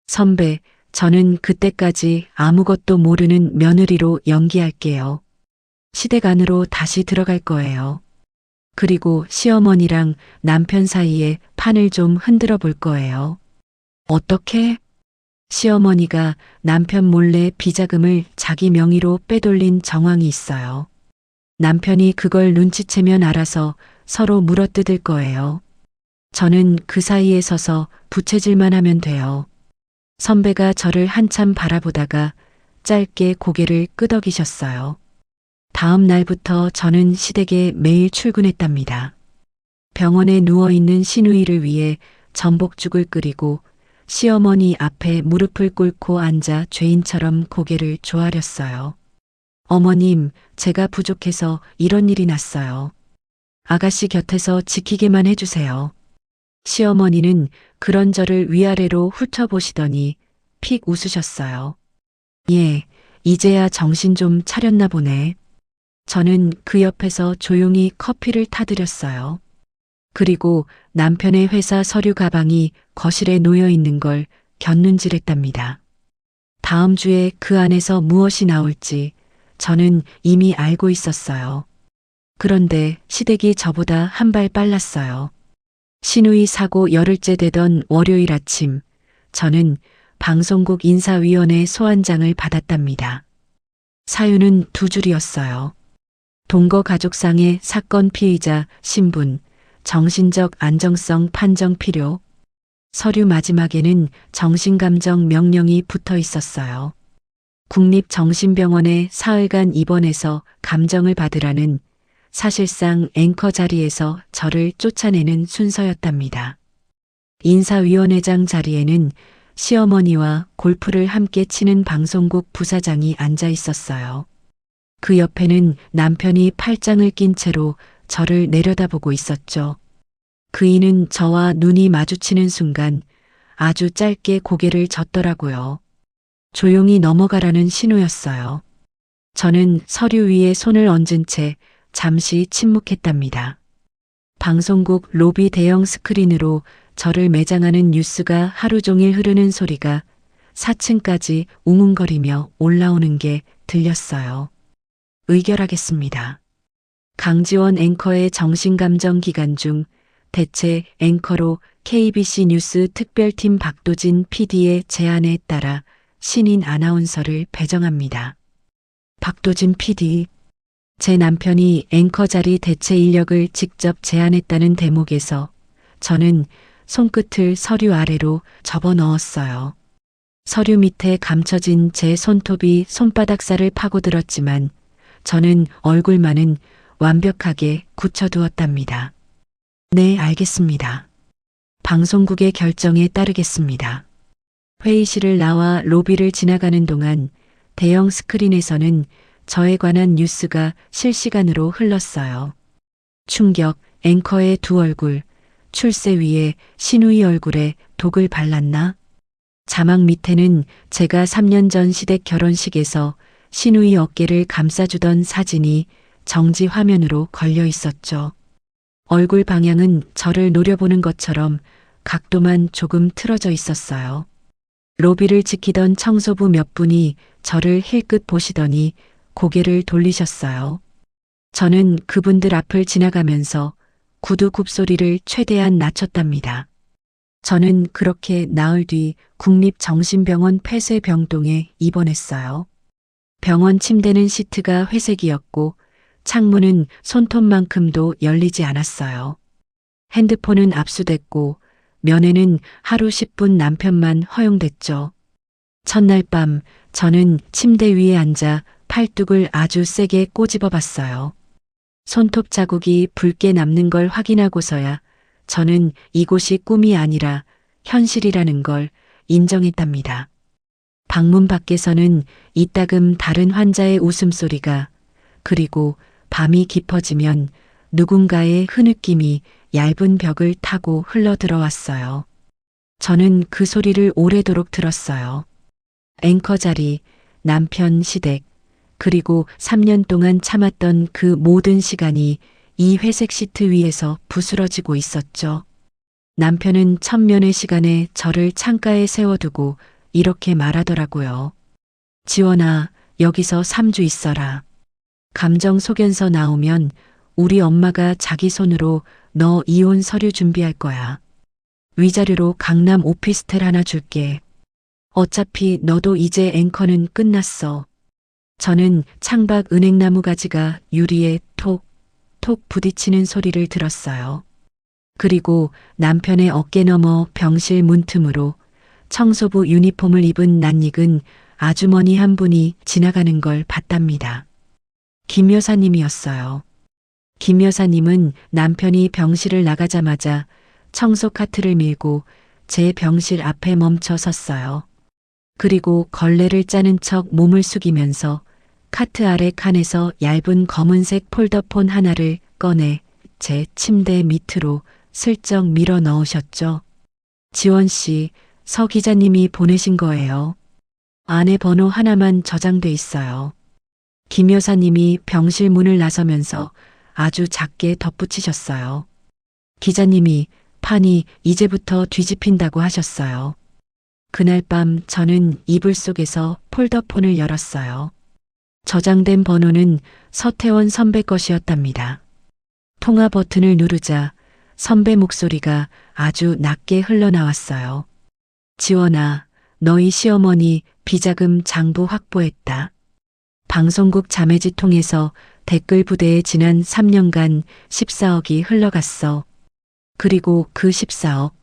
선배, 저는 그때까지 아무것도 모르는 며느리로 연기할게요. 시댁 안으로 다시 들어갈 거예요. 그리고 시어머니랑 남편 사이에 판을 좀 흔들어 볼 거예요. 어떻게? 시어머니가 남편 몰래 비자금을 자기 명의로 빼돌린 정황이 있어요. 남편이 그걸 눈치채면 알아서 서로 물어뜯을 거예요. 저는 그 사이에 서서 부채질만 하면 돼요. 선배가 저를 한참 바라보다가 짧게 고개를 끄덕이셨어요. 다음 날부터 저는 시댁에 매일 출근했답니다. 병원에 누워있는 시누이를 위해 전복죽을 끓이고 시어머니 앞에 무릎을 꿇고 앉아 죄인처럼 고개를 조아렸어요. 어머님, 제가 부족해서 이런 일이 났어요. 아가씨 곁에서 지키게만 해주세요. 시어머니는 그런 저를 위아래로 훑어보시더니 픽 웃으셨어요. 예, 이제야 정신 좀 차렸나 보네. 저는 그 옆에서 조용히 커피를 타드렸어요. 그리고 남편의 회사 서류 가방이 거실에 놓여 있는 걸 곁눈질했답니다. 다음 주에 그 안에서 무엇이 나올지 저는 이미 알고 있었어요. 그런데 시댁이 저보다 한 발 빨랐어요. 시누이 사고 열흘째 되던 월요일 아침, 저는 방송국 인사위원회 소환장을 받았답니다. 사유는 두 줄이었어요. 동거 가족상의 사건 피의자 신분, 정신적 안정성 판정 필요. 서류 마지막에는 정신감정 명령이 붙어 있었어요. 국립정신병원에 사흘간 입원해서 감정을 받으라는, 사실상 앵커 자리에서 저를 쫓아내는 순서였답니다. 인사위원회장 자리에는 시어머니와 골프를 함께 치는 방송국 부사장이 앉아 있었어요. 그 옆에는 남편이 팔짱을 낀 채로 저를 내려다보고 있었죠. 그이는 저와 눈이 마주치는 순간 아주 짧게 고개를 젓더라고요. 조용히 넘어가라는 신호였어요. 저는 서류 위에 손을 얹은 채 잠시 침묵했답니다. 방송국 로비 대형 스크린으로 저를 매장하는 뉴스가 하루 종일 흐르는 소리가 4층까지 웅웅거리며 올라오는 게 들렸어요. 의결하겠습니다. 강지원 앵커의 정신감정 기간 중 대체 앵커로 KBC 뉴스 특별팀 박도진 PD의 제안에 따라 신인 아나운서를 배정합니다. 박도진 PD, 제 남편이 앵커 자리 대체 인력을 직접 제안했다는 대목에서 저는 손끝을 서류 아래로 접어 넣었어요. 서류 밑에 감춰진 제 손톱이 손바닥살을 파고들었지만 저는 얼굴만은 완벽하게 굳혀두었답니다. 네, 알겠습니다. 방송국의 결정에 따르겠습니다. 회의실을 나와 로비를 지나가는 동안 대형 스크린에서는 저에 관한 뉴스가 실시간으로 흘렀어요. 충격, 앵커의 두 얼굴, 출세 위에 시누이 얼굴에 독을 발랐나? 자막 밑에는 제가 3년 전 시댁 결혼식에서 시누이 어깨를 감싸주던 사진이 정지 화면으로 걸려 있었죠. 얼굴 방향은 저를 노려보는 것처럼 각도만 조금 틀어져 있었어요. 로비를 지키던 청소부 몇 분이 저를 힐끗 보시더니 고개를 돌리셨어요. 저는 그분들 앞을 지나가면서 구두 굽소리를 최대한 낮췄답니다. 저는 그렇게 나흘 뒤 국립정신병원 폐쇄병동에 입원했어요. 병원 침대는 시트가 회색이었고 창문은 손톱만큼도 열리지 않았어요. 핸드폰은 압수됐고 면회는 하루 10분 남편만 허용됐죠. 첫날 밤 저는 침대 위에 앉아 팔뚝을 아주 세게 꼬집어 봤어요. 손톱 자국이 붉게 남는 걸 확인하고서야 저는 이곳이 꿈이 아니라 현실이라는 걸 인정했답니다. 방문 밖에서는 이따금 다른 환자의 웃음소리가, 그리고 밤이 깊어지면 누군가의 흐느낌이 얇은 벽을 타고 흘러들어왔어요. 저는 그 소리를 오래도록 들었어요. 앵커 자리, 남편 시댁, 그리고 3년 동안 참았던 그 모든 시간이 이 회색 시트 위에서 부스러지고 있었죠. 남편은 천면의 시간에 저를 창가에 세워두고 이렇게 말하더라고요. 지원아, 여기서 3주 있어라. 감정 소견서 나오면 우리 엄마가 자기 손으로 너 이혼 서류 준비할 거야. 위자료로 강남 오피스텔 하나 줄게. 어차피 너도 이제 앵커는 끝났어. 저는 창밖 은행나무 가지가 유리에 톡, 톡 부딪히는 소리를 들었어요. 그리고 남편의 어깨 너머 병실 문틈으로 청소부 유니폼을 입은 낯익은 아주머니 한 분이 지나가는 걸 봤답니다. 김 여사님이었어요. 김 여사님은 남편이 병실을 나가자마자 청소 카트를 밀고 제 병실 앞에 멈춰 섰어요. 그리고 걸레를 짜는 척 몸을 숙이면서 카트 아래 칸에서 얇은 검은색 폴더폰 하나를 꺼내 제 침대 밑으로 슬쩍 밀어 넣으셨죠. 지원 씨, 서 기자님이 보내신 거예요. 안에 번호 하나만 저장돼 있어요. 김 여사님이 병실 문을 나서면서 아주 작게 덧붙이셨어요. 기자님이 판이 이제부터 뒤집힌다고 하셨어요. 그날 밤 저는 이불 속에서 폴더폰을 열었어요. 저장된 번호는 서태원 선배 것이었답니다. 통화 버튼을 누르자 선배 목소리가 아주 낮게 흘러나왔어요. 지원아, 너희 시어머니 비자금 장부 확보했다. 방송국 자매지 통해서 댓글 부대에 지난 3년간 14억이 흘러갔어. 그리고 그 14억,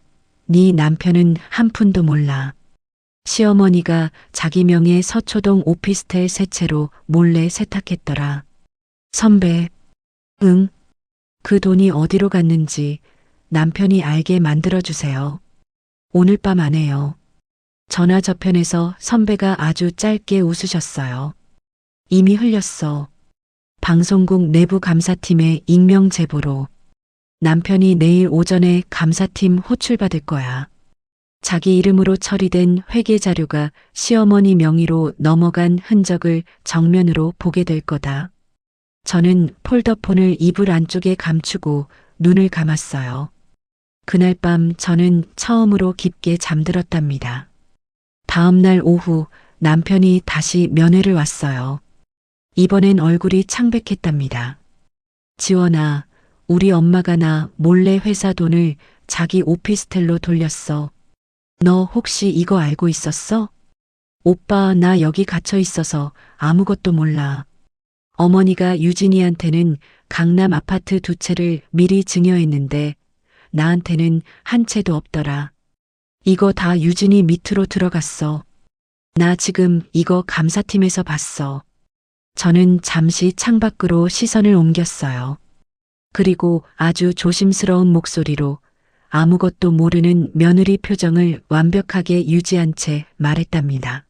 네 남편은 한 푼도 몰라. 시어머니가 자기 명의 서초동 오피스텔 세 채로 몰래 세탁했더라. 선배, 응? 그 돈이 어디로 갔는지 남편이 알게 만들어주세요. 오늘 밤 안에요. 전화 저편에서 선배가 아주 짧게 웃으셨어요. 이미 흘렸어. 방송국 내부 감사팀의 익명 제보로. 남편이 내일 오전에 감사팀 호출받을 거야. 자기 이름으로 처리된 회계 자료가 시어머니 명의로 넘어간 흔적을 정면으로 보게 될 거다. 저는 폴더폰을 이불 안쪽에 감추고 눈을 감았어요. 그날 밤 저는 처음으로 깊게 잠들었답니다. 다음 날 오후 남편이 다시 면회를 왔어요. 이번엔 얼굴이 창백했답니다. 지원아, 우리 엄마가 나 몰래 회사 돈을 자기 오피스텔로 돌렸어. 너 혹시 이거 알고 있었어? 오빠, 나 여기 갇혀 있어서 아무것도 몰라. 어머니가 유진이한테는 강남 아파트 2채를 미리 증여했는데 나한테는 한 채도 없더라. 이거 다 유진이 밑으로 들어갔어. 나 지금 이거 감사팀에서 봤어. 저는 잠시 창밖으로 시선을 옮겼어요. 그리고 아주 조심스러운 목소리로 아무것도 모르는 며느리 표정을 완벽하게 유지한 채 말했답니다.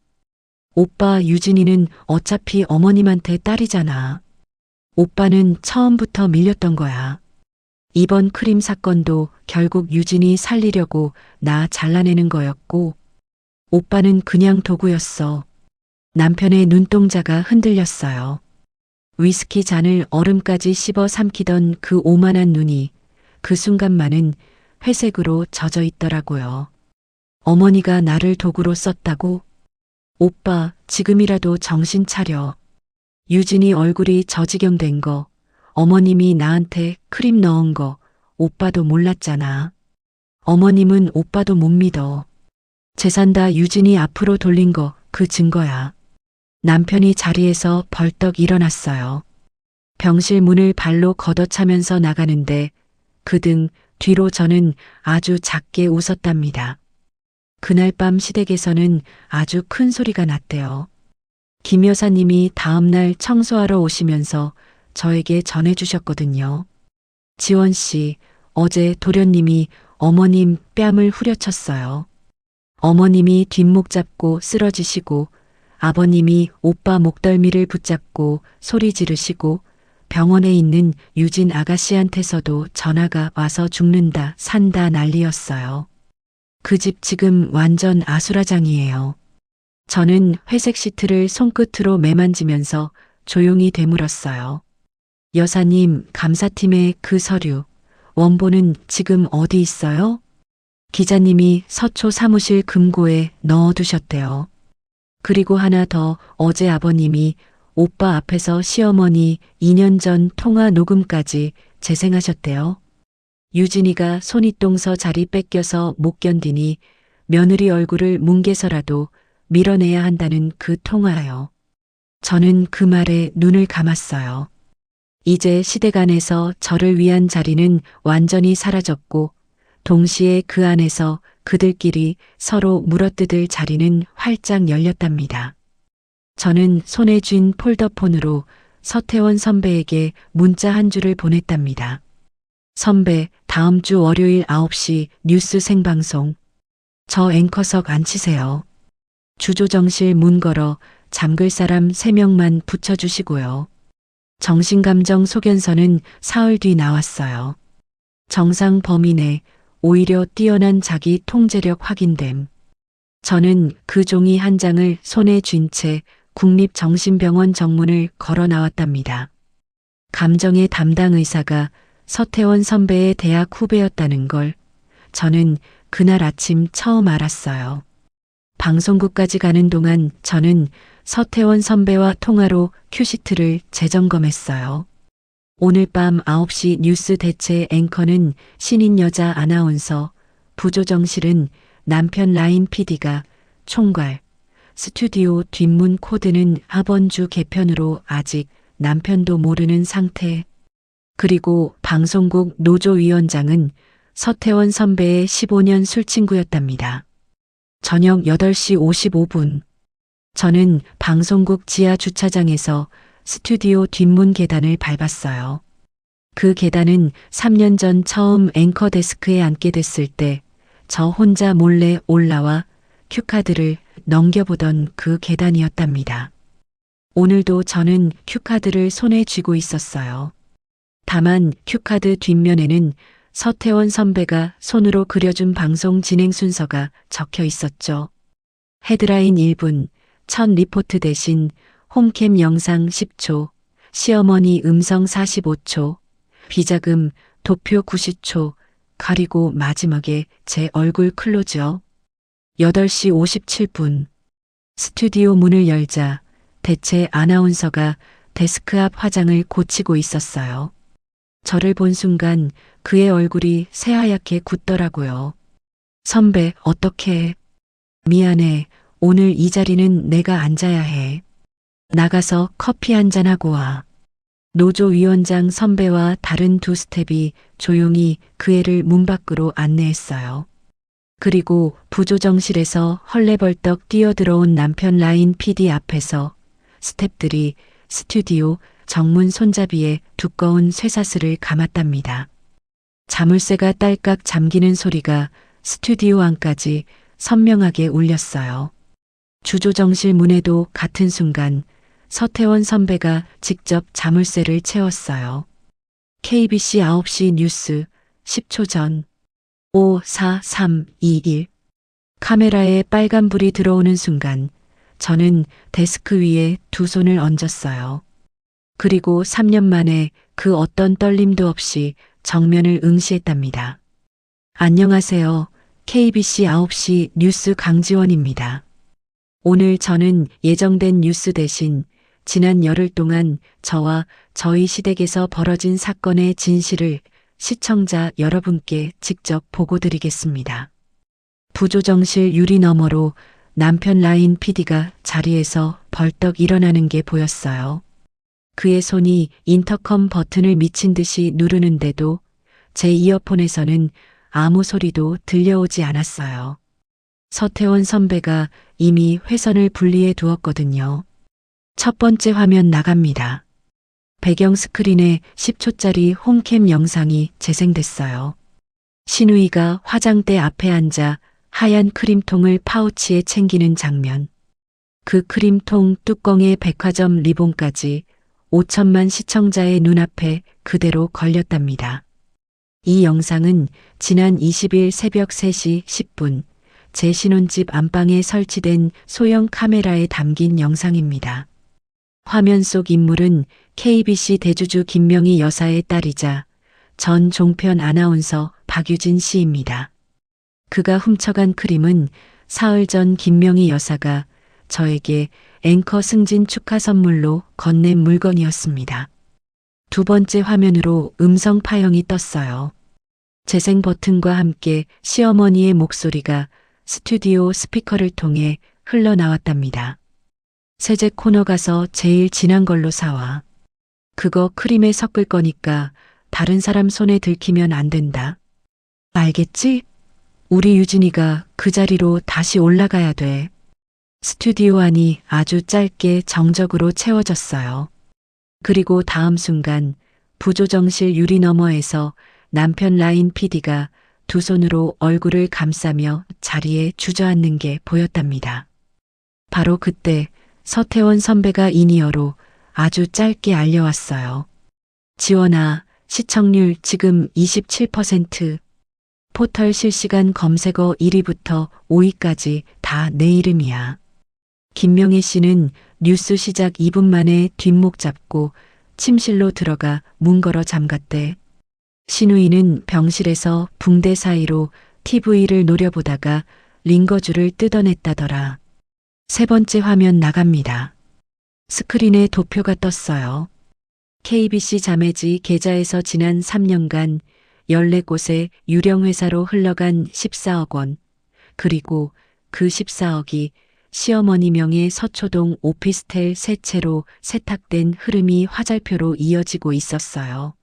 오빠, 유진이는 어차피 어머님한테 딸이잖아. 오빠는 처음부터 밀렸던 거야. 이번 크림 사건도 결국 유진이 살리려고 나 잘라내는 거였고, 오빠는 그냥 도구였어. 남편의 눈동자가 흔들렸어요. 위스키 잔을 얼음까지 씹어 삼키던 그 오만한 눈이 그 순간만은 회색으로 젖어 있더라고요. 어머니가 나를 도구로 썼다고? 오빠, 지금이라도 정신 차려. 유진이 얼굴이 저지경 된 거, 어머님이 나한테 크림 넣은 거 오빠도 몰랐잖아. 어머님은 오빠도 못 믿어. 재산 다 유진이 앞으로 돌린 거 그 증거야. 남편이 자리에서 벌떡 일어났어요. 병실 문을 발로 걷어차면서 나가는데 그 등 뒤로 저는 아주 작게 웃었답니다. 그날 밤 시댁에서는 아주 큰 소리가 났대요. 김 여사님이 다음날 청소하러 오시면서 저에게 전해주셨거든요. 지원 씨, 어제 도련님이 어머님 뺨을 후려쳤어요. 어머님이 뒷목 잡고 쓰러지시고 아버님이 오빠 목덜미를 붙잡고 소리 지르시고 병원에 있는 유진 아가씨한테서도 전화가 와서 죽는다 산다 난리였어요. 그 집 지금 완전 아수라장이에요. 저는 회색 시트를 손끝으로 매만지면서 조용히 되물었어요. 여사님, 감사팀의 그 서류, 원본은 지금 어디 있어요? 기자님이 서초 사무실 금고에 넣어두셨대요. 그리고 하나 더, 어제 아버님이 오빠 앞에서 시어머니 2년 전 통화 녹음까지 재생하셨대요. 유진이가 손윗동서 자리 뺏겨서 못 견디니 며느리 얼굴을 뭉개서라도 밀어내야 한다는 그 통화요. 저는 그 말에 눈을 감았어요. 이제 시댁 안에서 저를 위한 자리는 완전히 사라졌고 동시에 그 안에서 그들끼리 서로 물어뜯을 자리는 활짝 열렸답니다. 저는 손에 쥔 폴더폰으로 서태원 선배에게 문자 한 줄을 보냈답니다. 선배, 다음 주 월요일 9시 뉴스 생방송. 저 앵커석 앉히세요. 주조정실 문 걸어 잠글 사람 3명만 붙여주시고요. 정신감정 소견서는 사흘 뒤 나왔어요. 정상 범위 내 오히려 뛰어난 자기 통제력 확인됨. 저는 그 종이 한 장을 손에 쥔 채 국립정신병원 정문을 걸어 나왔답니다. 감정의 담당 의사가 서태원 선배의 대학 후배였다는 걸 저는 그날 아침 처음 알았어요. 방송국까지 가는 동안 저는 서태원 선배와 통화로 큐시트를 재점검했어요. 오늘 밤 9시 뉴스 대체 앵커는 신인 여자 아나운서, 부조정실은 남편 라인 PD가 총괄, 스튜디오 뒷문 코드는 하번주 개편으로 아직 남편도 모르는 상태. 그리고 방송국 노조위원장은 서태원 선배의 15년 술친구였답니다. 저녁 8시 55분. 저는 방송국 지하 주차장에서 스튜디오 뒷문 계단을 밟았어요. 그 계단은 3년 전 처음 앵커 데스크에 앉게 됐을 때 저 혼자 몰래 올라와 큐카드를 넘겨보던 그 계단이었답니다. 오늘도 저는 큐카드를 손에 쥐고 있었어요. 다만 큐카드 뒷면에는 서태원 선배가 손으로 그려준 방송 진행 순서가 적혀 있었죠. 헤드라인 1분, 첫 리포트 대신 홈캠 영상 10초, 시어머니 음성 45초, 비자금 도표 90초, 그리고 마지막에 제 얼굴 클로즈업. 8시 57분. 스튜디오 문을 열자 대체 아나운서가 데스크 앞 화장을 고치고 있었어요. 저를 본 순간 그의 얼굴이 새하얗게 굳더라고요. 선배, 어떡해. 미안해. 오늘 이 자리는 내가 앉아야 해. 나가서 커피 한잔하고 와. 노조위원장 선배와 다른 두 스텝이 조용히 그 애를 문 밖으로 안내했어요. 그리고 부조정실에서 헐레벌떡 뛰어들어온 남편 라인 PD 앞에서 스텝들이 스튜디오 정문 손잡이에 두꺼운 쇠사슬을 감았답니다. 자물쇠가 딸깍 잠기는 소리가 스튜디오 안까지 선명하게 울렸어요. 주조정실 문에도 같은 순간 서태원 선배가 직접 자물쇠를 채웠어요. KBC 9시 뉴스 10초 전 5, 4, 3, 2, 1 카메라에 빨간불이 들어오는 순간 저는 데스크 위에 두 손을 얹었어요. 그리고 3년 만에 그 어떤 떨림도 없이 정면을 응시했답니다. 안녕하세요. KBC 9시 뉴스 강지원입니다. 오늘 저는 예정된 뉴스 대신 지난 열흘 동안 저와 저희 시댁에서 벌어진 사건의 진실을 시청자 여러분께 직접 보고드리겠습니다. 부조정실 유리 너머로 남편 라인 PD가 자리에서 벌떡 일어나는 게 보였어요. 그의 손이 인터컴 버튼을 미친 듯이 누르는데도 제 이어폰에서는 아무 소리도 들려오지 않았어요. 서태원 선배가 이미 회선을 분리해 두었거든요. 첫 번째 화면 나갑니다. 배경 스크린에 10초짜리 홈캠 영상이 재생됐어요. 신우이가 화장대 앞에 앉아 하얀 크림통을 파우치에 챙기는 장면. 그 크림통 뚜껑에 백화점 리본까지 5천만 시청자의 눈앞에 그대로 걸렸답니다. 이 영상은 지난 20일 새벽 3시 10분 제 신혼집 안방에 설치된 소형 카메라에 담긴 영상입니다. 화면 속 인물은 KBC 대주주 김명희 여사의 딸이자 전 종편 아나운서 박유진 씨입니다. 그가 훔쳐간 크림은 사흘 전 김명희 여사가 저에게 앵커 승진 축하 선물로 건넨 물건이었습니다. 두 번째 화면으로 음성 파형이 떴어요. 재생 버튼과 함께 시어머니의 목소리가 스튜디오 스피커를 통해 흘러나왔답니다. 세제 코너 가서 제일 진한 걸로 사와. 그거 크림에 섞을 거니까 다른 사람 손에 들키면 안 된다. 알겠지? 우리 유진이가 그 자리로 다시 올라가야 돼. 스튜디오 안이 아주 짧게 정적으로 채워졌어요. 그리고 다음 순간 부조정실 유리 너머에서 남편 라인 PD가 두 손으로 얼굴을 감싸며 자리에 주저앉는 게 보였답니다. 바로 그때 서태원 선배가 인이어로 아주 짧게 알려왔어요. 지원아, 시청률 지금 27%. 포털 실시간 검색어 1위부터 5위까지 다 내 이름이야. 김명희 씨는 뉴스 시작 2분 만에 뒷목 잡고 침실로 들어가 문 걸어 잠갔대. 신우이는 병실에서 붕대 사이로 TV를 노려보다가 링거줄을 뜯어냈다더라. 세 번째 화면 나갑니다. 스크린에 도표가 떴어요. KBC 자매지 계좌에서 지난 3년간 14곳의 유령 회사로 흘러간 14억 원, 그리고 그 14억이 시어머니 명의 서초동 오피스텔 세 채로 세탁된 흐름이 화살표로 이어지고 있었어요.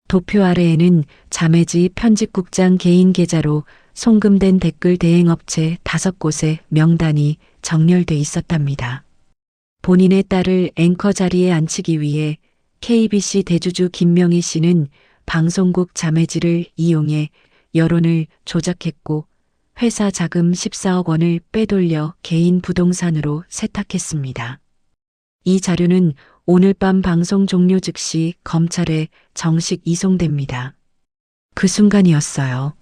도표 아래에는 자매지 편집국장 개인 계좌로 송금된 댓글 대행업체 5곳의 명단이 정렬돼 있었답니다. 본인의 딸을 앵커 자리에 앉히기 위해 KBC 대주주 김명희 씨는 방송국 자매지를 이용해 여론을 조작했고 회사 자금 14억 원을 빼돌려 개인 부동산으로 세탁했습니다. 이 자료는 오늘 밤 방송 종료 즉시 검찰에 정식 이송됩니다. 그 순간이었어요.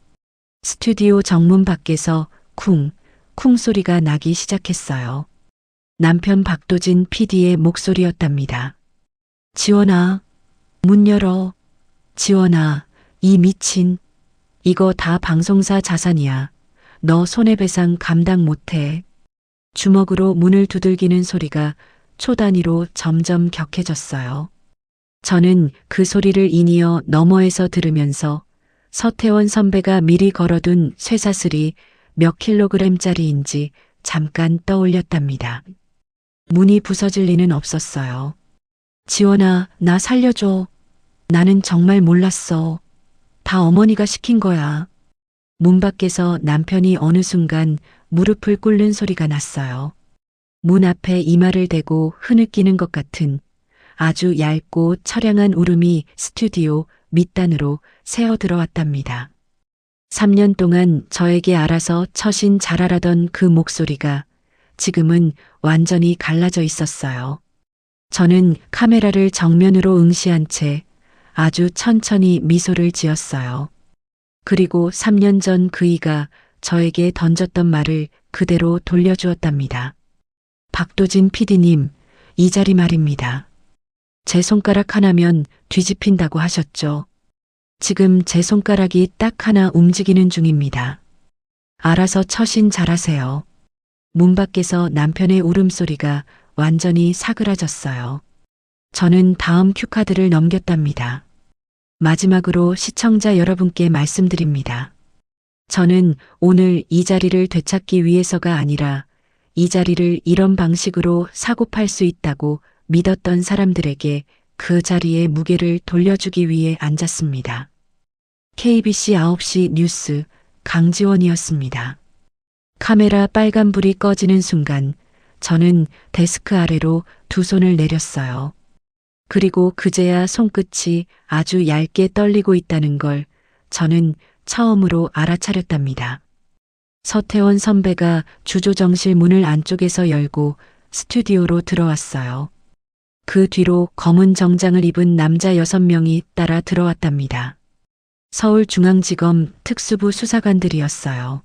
스튜디오 정문 밖에서 쿵 소리가 나기 시작했어요. 남편 박도진 PD의 목소리였답니다. 지원아, 문 열어. 지원아, 이 미친. 이거 다 방송사 자산이야. 너 손해배상 감당 못해. 주먹으로 문을 두들기는 소리가 초 단위로 점점 격해졌어요. 저는 그 소리를 인이어 너머에서 들으면서 서태원 선배가 미리 걸어둔 쇠사슬이 몇 킬로그램짜리인지 잠깐 떠올렸답니다. 문이 부서질 리는 없었어요. 지원아, 나 살려줘. 나는 정말 몰랐어. 다 어머니가 시킨 거야. 문 밖에서 남편이 어느 순간 무릎을 꿇는 소리가 났어요. 문 앞에 이마를 대고 흐느끼는 것 같은 아주 얇고 처량한 울음이 스튜디오 밑단으로 새어 들어왔답니다. 3년 동안 저에게 알아서 처신 잘하라던 그 목소리가 지금은 완전히 갈라져 있었어요. 저는 카메라를 정면으로 응시한 채 아주 천천히 미소를 지었어요. 그리고 3년 전 그이가 저에게 던졌던 말을 그대로 돌려주었답니다. 박도진 PD님, 이 자리 말입니다. 제 손가락 하나면 뒤집힌다고 하셨죠. 지금 제 손가락이 딱 하나 움직이는 중입니다. 알아서 처신 잘하세요. 문 밖에서 남편의 울음소리가 완전히 사그라졌어요. 저는 다음 큐카드를 넘겼답니다. 마지막으로 시청자 여러분께 말씀드립니다. 저는 오늘 이 자리를 되찾기 위해서가 아니라 이 자리를 이런 방식으로 사고팔 수 있다고 믿었던 사람들에게 그 자리의 무게를 돌려주기 위해 앉았습니다. KBC 9시 뉴스 강지원이었습니다. 카메라 빨간불이 꺼지는 순간 저는 데스크 아래로 두 손을 내렸어요. 그리고 그제야 손끝이 아주 얇게 떨리고 있다는 걸 저는 처음으로 알아차렸답니다. 서태원 선배가 주조정실 문을 안쪽에서 열고 스튜디오로 들어왔어요. 그 뒤로 검은 정장을 입은 남자 6명이 따라 들어왔답니다. 서울중앙지검 특수부 수사관들이었어요.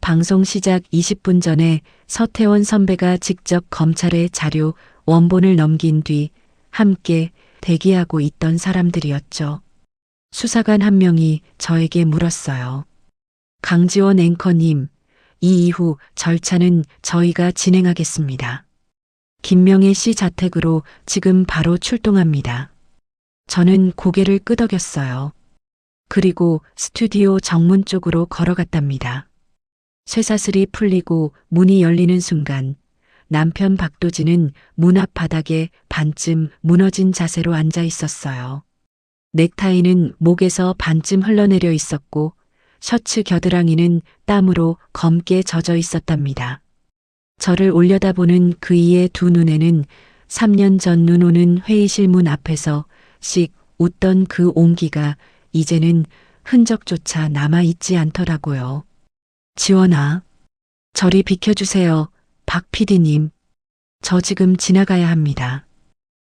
방송 시작 20분 전에 서태원 선배가 직접 검찰에 자료 원본을 넘긴 뒤 함께 대기하고 있던 사람들이었죠. 수사관 한 명이 저에게 물었어요. 강지원 앵커님, 이 이후 절차는 저희가 진행하겠습니다. 김명희 씨 자택으로 지금 바로 출동합니다. 저는 고개를 끄덕였어요. 그리고 스튜디오 정문 쪽으로 걸어갔답니다. 쇠사슬이 풀리고 문이 열리는 순간 남편 박도진은 문 앞 바닥에 반쯤 무너진 자세로 앉아 있었어요. 넥타이는 목에서 반쯤 흘러내려 있었고 셔츠 겨드랑이는 땀으로 검게 젖어 있었답니다. 저를 올려다보는 그이의 두 눈에는 3년 전 눈 오는 회의실 문 앞에서 씩 웃던 그 온기가 이제는 흔적조차 남아있지 않더라고요. 지원아, 저리 비켜주세요. 박 PD님. 저 지금 지나가야 합니다.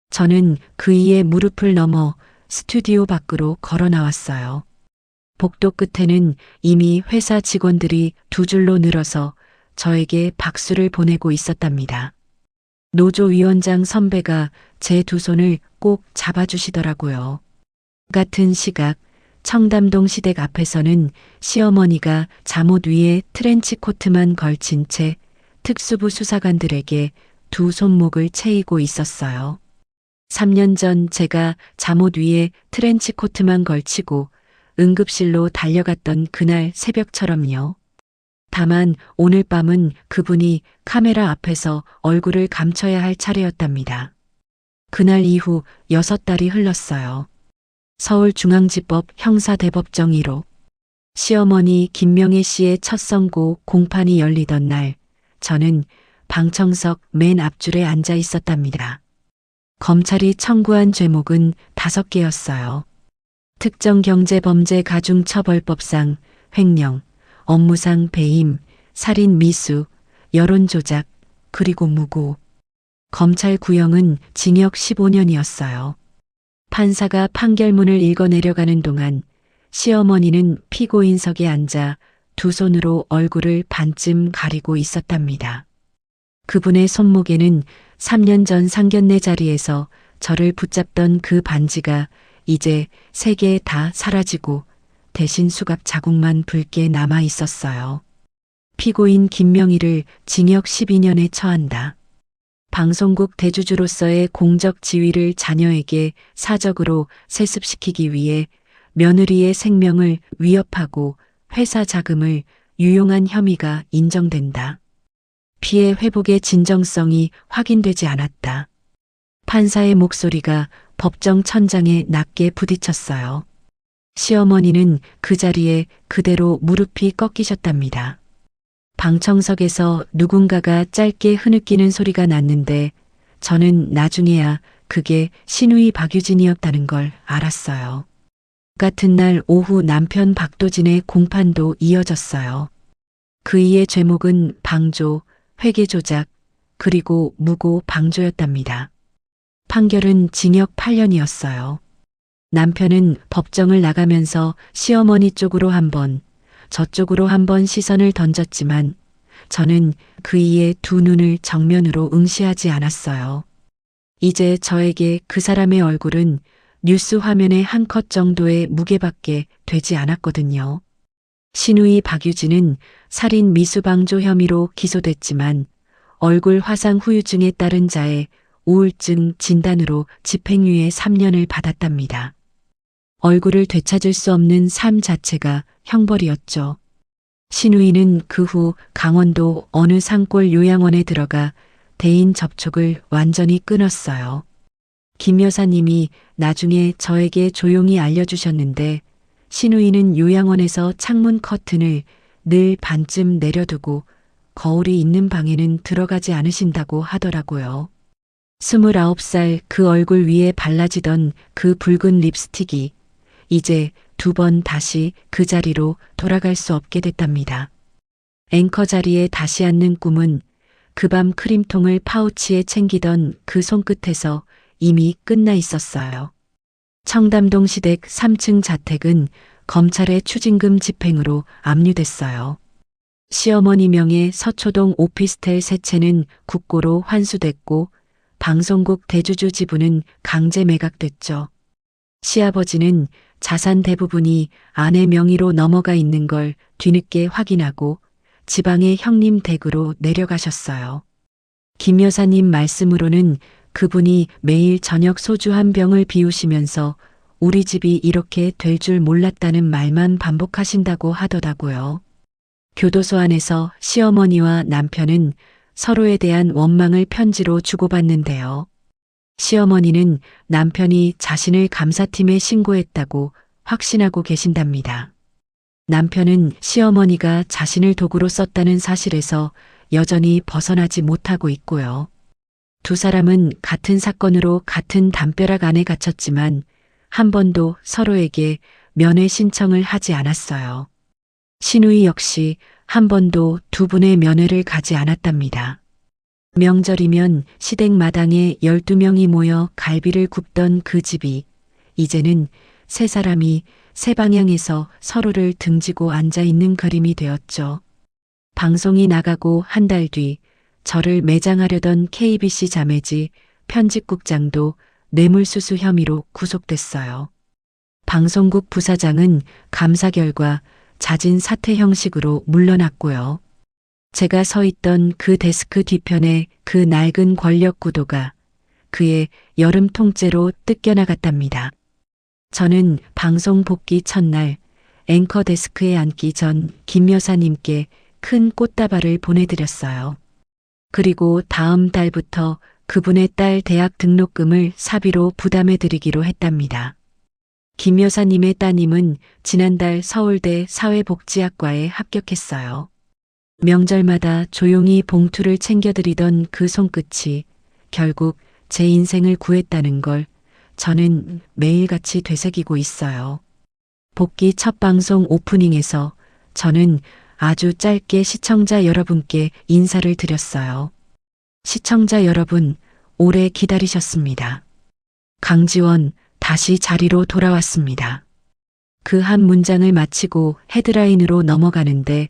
저는 그이의 무릎을 넘어 스튜디오 밖으로 걸어 나왔어요. 복도 끝에는 이미 회사 직원들이 두 줄로 늘어서 저에게 박수를 보내고 있었답니다. 노조위원장 선배가 제 두 손을 꼭 잡아주시더라고요. 같은 시각 청담동 시댁 앞에서는 시어머니가 잠옷 위에 트렌치 코트만 걸친 채 특수부 수사관들에게 두 손목을 채이고 있었어요. 3년 전 제가 잠옷 위에 트렌치 코트만 걸치고 응급실로 달려갔던 그날 새벽처럼요. 다만 오늘 밤은 그분이 카메라 앞에서 얼굴을 감춰야 할 차례였답니다. 그날 이후 6달이 흘렀어요. 서울중앙지법 형사대법정 1호. 시어머니 김명애 씨의 첫 선고 공판이 열리던 날, 저는 방청석 맨 앞줄에 앉아 있었답니다. 검찰이 청구한 죄목은 5개였어요. 특정경제범죄가중처벌법상 횡령, 업무상 배임, 살인 미수, 여론조작, 그리고 무고. 검찰 구형은 징역 15년이었어요. 판사가 판결문을 읽어 내려가는 동안 시어머니는 피고인석에 앉아 두 손으로 얼굴을 반쯤 가리고 있었답니다. 그분의 손목에는 3년 전 상견례 자리에서 저를 붙잡던 그 반지가 이제 3개 다 사라지고 대신 수갑 자국만 붉게 남아 있었어요. 피고인 김명희를 징역 12년에 처한다. 방송국 대주주로서의 공적 지위를 자녀에게 사적으로 세습시키기 위해 며느리의 생명을 위협하고 회사 자금을 유용한 혐의가 인정된다. 피해 회복의 진정성이 확인되지 않았다. 판사의 목소리가 법정 천장에 낮게 부딪혔어요. 시어머니는 그 자리에 그대로 무릎이 꺾이셨답니다. 방청석에서 누군가가 짧게 흐느끼는 소리가 났는데 저는 나중에야 그게 신우이 박유진이었다는 걸 알았어요. 같은 날 오후 남편 박도진의 공판도 이어졌어요. 그이의 죄목은 방조, 회계조작, 그리고 무고 방조였답니다. 판결은 징역 8년이었어요. 남편은 법정을 나가면서 시어머니 쪽으로 한 번, 저쪽으로 한 번 시선을 던졌지만 저는 그이의 두 눈을 정면으로 응시하지 않았어요. 이제 저에게 그 사람의 얼굴은 뉴스 화면의 한 컷 정도의 무게밖에 되지 않았거든요. 신우이 박유진은 살인 미수방조 혐의로 기소됐지만 얼굴 화상 후유증에 따른 자해 우울증 진단으로 집행유예 3년을 받았답니다. 얼굴을 되찾을 수 없는 삶 자체가 형벌이었죠. 신우이는 그 후 강원도 어느 산골 요양원에 들어가 대인 접촉을 완전히 끊었어요. 김 여사님이 나중에 저에게 조용히 알려주셨는데 신우이는 요양원에서 창문 커튼을 늘 반쯤 내려두고 거울이 있는 방에는 들어가지 않으신다고 하더라고요. 29살 그 얼굴 위에 발라지던 그 붉은 립스틱이 이제 2번 다시 그 자리로 돌아갈 수 없게 됐답니다. 앵커 자리에 다시 앉는 꿈은 그 밤 크림통을 파우치에 챙기던 그 손끝에서 이미 끝나 있었어요. 청담동 시댁 3층 자택은 검찰의 추징금 집행으로 압류됐어요. 시어머니 명의 서초동 오피스텔 3채는 국고로 환수됐고 방송국 대주주 지분은 강제 매각됐죠. 시아버지는 자산 대부분이 아내 명의로 넘어가 있는 걸 뒤늦게 확인하고 지방의 형님 댁으로 내려가셨어요. 김 여사님 말씀으로는 그분이 매일 저녁 소주 한 병을 비우시면서 우리 집이 이렇게 될 줄 몰랐다는 말만 반복하신다고 하더라고요. 교도소 안에서 시어머니와 남편은 서로에 대한 원망을 편지로 주고받는데요. 시어머니는 남편이 자신을 감사팀에 신고했다고 확신하고 계신답니다. 남편은 시어머니가 자신을 도구로 썼다는 사실에서 여전히 벗어나지 못하고 있고요. 두 사람은 같은 사건으로 같은 담벼락 안에 갇혔지만 한 번도 서로에게 면회 신청을 하지 않았어요. 신우이 역시 한 번도 두 분의 면회를 가지 않았답니다. 명절이면 시댁 마당에 12명이 모여 갈비를 굽던 그 집이 이제는 세 사람이 세 방향에서 서로를 등지고 앉아 있는 그림이 되었죠. 방송이 나가고 한 달 뒤 저를 매장하려던 KBC 자매지 편집국장도 뇌물수수 혐의로 구속됐어요. 방송국 부사장은 감사 결과 자진 사퇴 형식으로 물러났고요. 제가 서 있던 그 데스크 뒤편에 그 낡은 권력 구도가 그의 여름 통째로 뜯겨나갔답니다. 저는 방송 복귀 첫날 앵커 데스크에 앉기 전 김 여사님께 큰 꽃다발을 보내드렸어요. 그리고 다음 달부터 그분의 딸 대학 등록금을 사비로 부담해드리기로 했답니다. 김 여사님의 따님은 지난달 서울대 사회복지학과에 합격했어요. 명절마다 조용히 봉투를 챙겨드리던 그 손끝이 결국 제 인생을 구했다는 걸 저는 매일같이 되새기고 있어요. 복귀 첫 방송 오프닝에서 저는 아주 짧게 시청자 여러분께 인사를 드렸어요. 시청자 여러분, 오래 기다리셨습니다. 강지원 다시 자리로 돌아왔습니다. 그 한 문장을 마치고 헤드라인으로 넘어가는데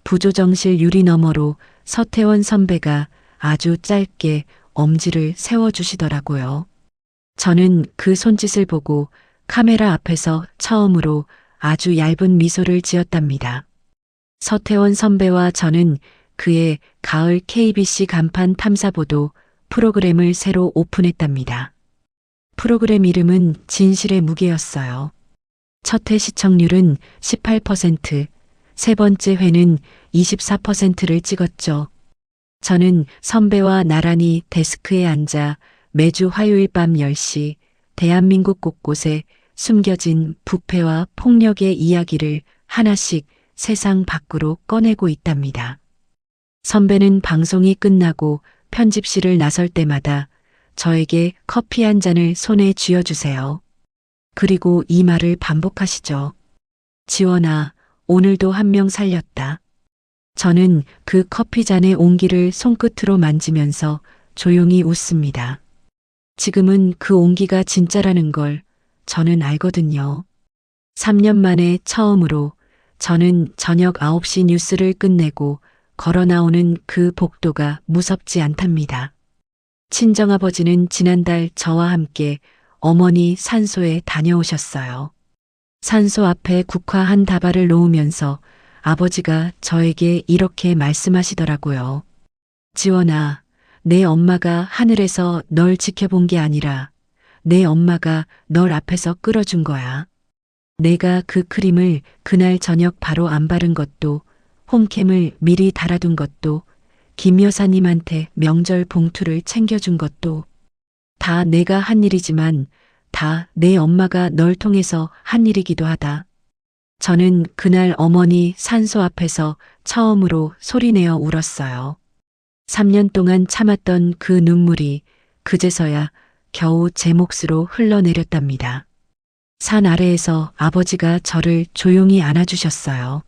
부조정실 유리 너머로 서태원 선배가 아주 짧게 엄지를 세워주시더라고요. 저는 그 손짓을 보고 카메라 앞에서 처음으로 아주 얇은 미소를 지었답니다. 서태원 선배와 저는 그의 가을 KBC 간판 탐사보도 프로그램을 새로 오픈했답니다. 프로그램 이름은 진실의 무게였어요. 첫 회 시청률은 18%, 세 번째 회는 24%를 찍었죠. 저는 선배와 나란히 데스크에 앉아 매주 화요일 밤 10시 대한민국 곳곳에 숨겨진 부패와 폭력의 이야기를 하나씩 세상 밖으로 꺼내고 있답니다. 선배는 방송이 끝나고 편집실을 나설 때마다 저에게 커피 한 잔을 손에 쥐어주세요. 그리고 이 말을 반복하시죠. 지원아, 오늘도 한 명 살렸다. 저는 그 커피 잔의 온기를 손끝으로 만지면서 조용히 웃습니다. 지금은 그 온기가 진짜라는 걸 저는 알거든요. 3년 만에 처음으로 저는 저녁 9시 뉴스를 끝내고 걸어 나오는 그 복도가 무섭지 않답니다. 친정아버지는 지난달 저와 함께 어머니 산소에 다녀오셨어요. 산소 앞에 국화 한 다발을 놓으면서 아버지가 저에게 이렇게 말씀하시더라고요. 지원아, 내 엄마가 하늘에서 널 지켜본 게 아니라 내 엄마가 널 앞에서 끌어준 거야. 내가 그 크림을 그날 저녁 바로 안 바른 것도, 홈캠을 미리 달아둔 것도, 김 여사님한테 명절 봉투를 챙겨준 것도 다 내가 한 일이지만 다 내 엄마가 널 통해서 한 일이기도 하다. 저는 그날 어머니 산소 앞에서 처음으로 소리내어 울었어요. 3년 동안 참았던 그 눈물이 그제서야 겨우 제 몫으로 흘러내렸답니다. 산 아래에서 아버지가 저를 조용히 안아주셨어요.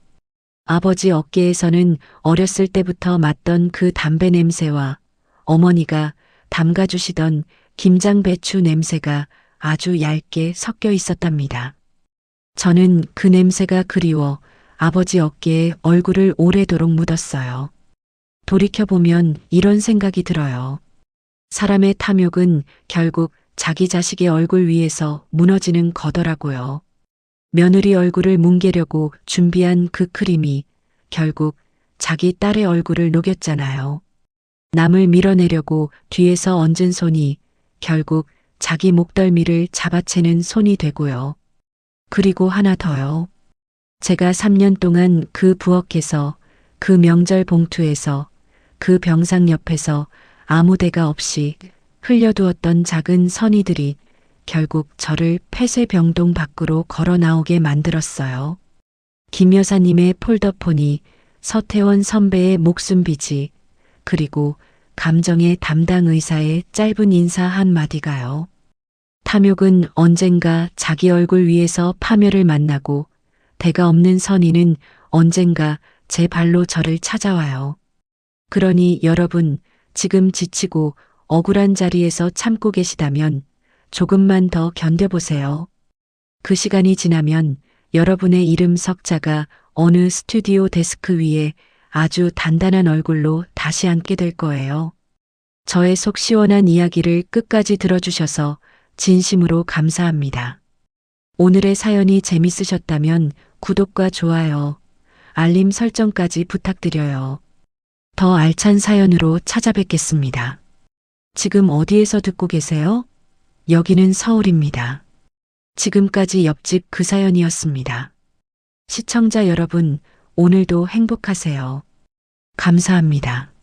아버지 어깨에서는 어렸을 때부터 맡던 그 담배 냄새와 어머니가 담가주시던 김장 배추 냄새가 아주 얇게 섞여 있었답니다. 저는 그 냄새가 그리워 아버지 어깨에 얼굴을 오래도록 묻었어요. 돌이켜보면 이런 생각이 들어요. 사람의 탐욕은 결국 자기 자식의 얼굴 위에서 무너지는 거더라고요. 며느리 얼굴을 뭉개려고 준비한 그 크림이 결국 자기 딸의 얼굴을 녹였잖아요. 남을 밀어내려고 뒤에서 얹은 손이 결국 자기 목덜미를 잡아채는 손이 되고요. 그리고 하나 더요. 제가 3년 동안 그 부엌에서, 그 명절 봉투에서, 그 병상 옆에서 아무 데가 없이 흘려두었던 작은 선의들이 결국 저를 폐쇄병동 밖으로 걸어 나오게 만들었어요. 김 여사님의 폴더폰이, 서태원 선배의 목숨비지, 그리고 감정의 담당 의사의 짧은 인사 한마디가요. 탐욕은 언젠가 자기 얼굴 위에서 파멸을 만나고 대가 없는 선의는 언젠가 제 발로 저를 찾아와요. 그러니 여러분, 지금 지치고 억울한 자리에서 참고 계시다면 조금만 더 견뎌보세요. 그 시간이 지나면 여러분의 이름 석자가 어느 스튜디오 데스크 위에 아주 단단한 얼굴로 다시 앉게 될 거예요. 저의 속 시원한 이야기를 끝까지 들어주셔서 진심으로 감사합니다. 오늘의 사연이 재밌으셨다면 구독과 좋아요, 알림 설정까지 부탁드려요. 더 알찬 사연으로 찾아뵙겠습니다. 지금 어디에서 듣고 계세요? 여기는 서울입니다. 지금까지 옆집 그 사연이었습니다. 시청자 여러분, 오늘도 행복하세요. 감사합니다.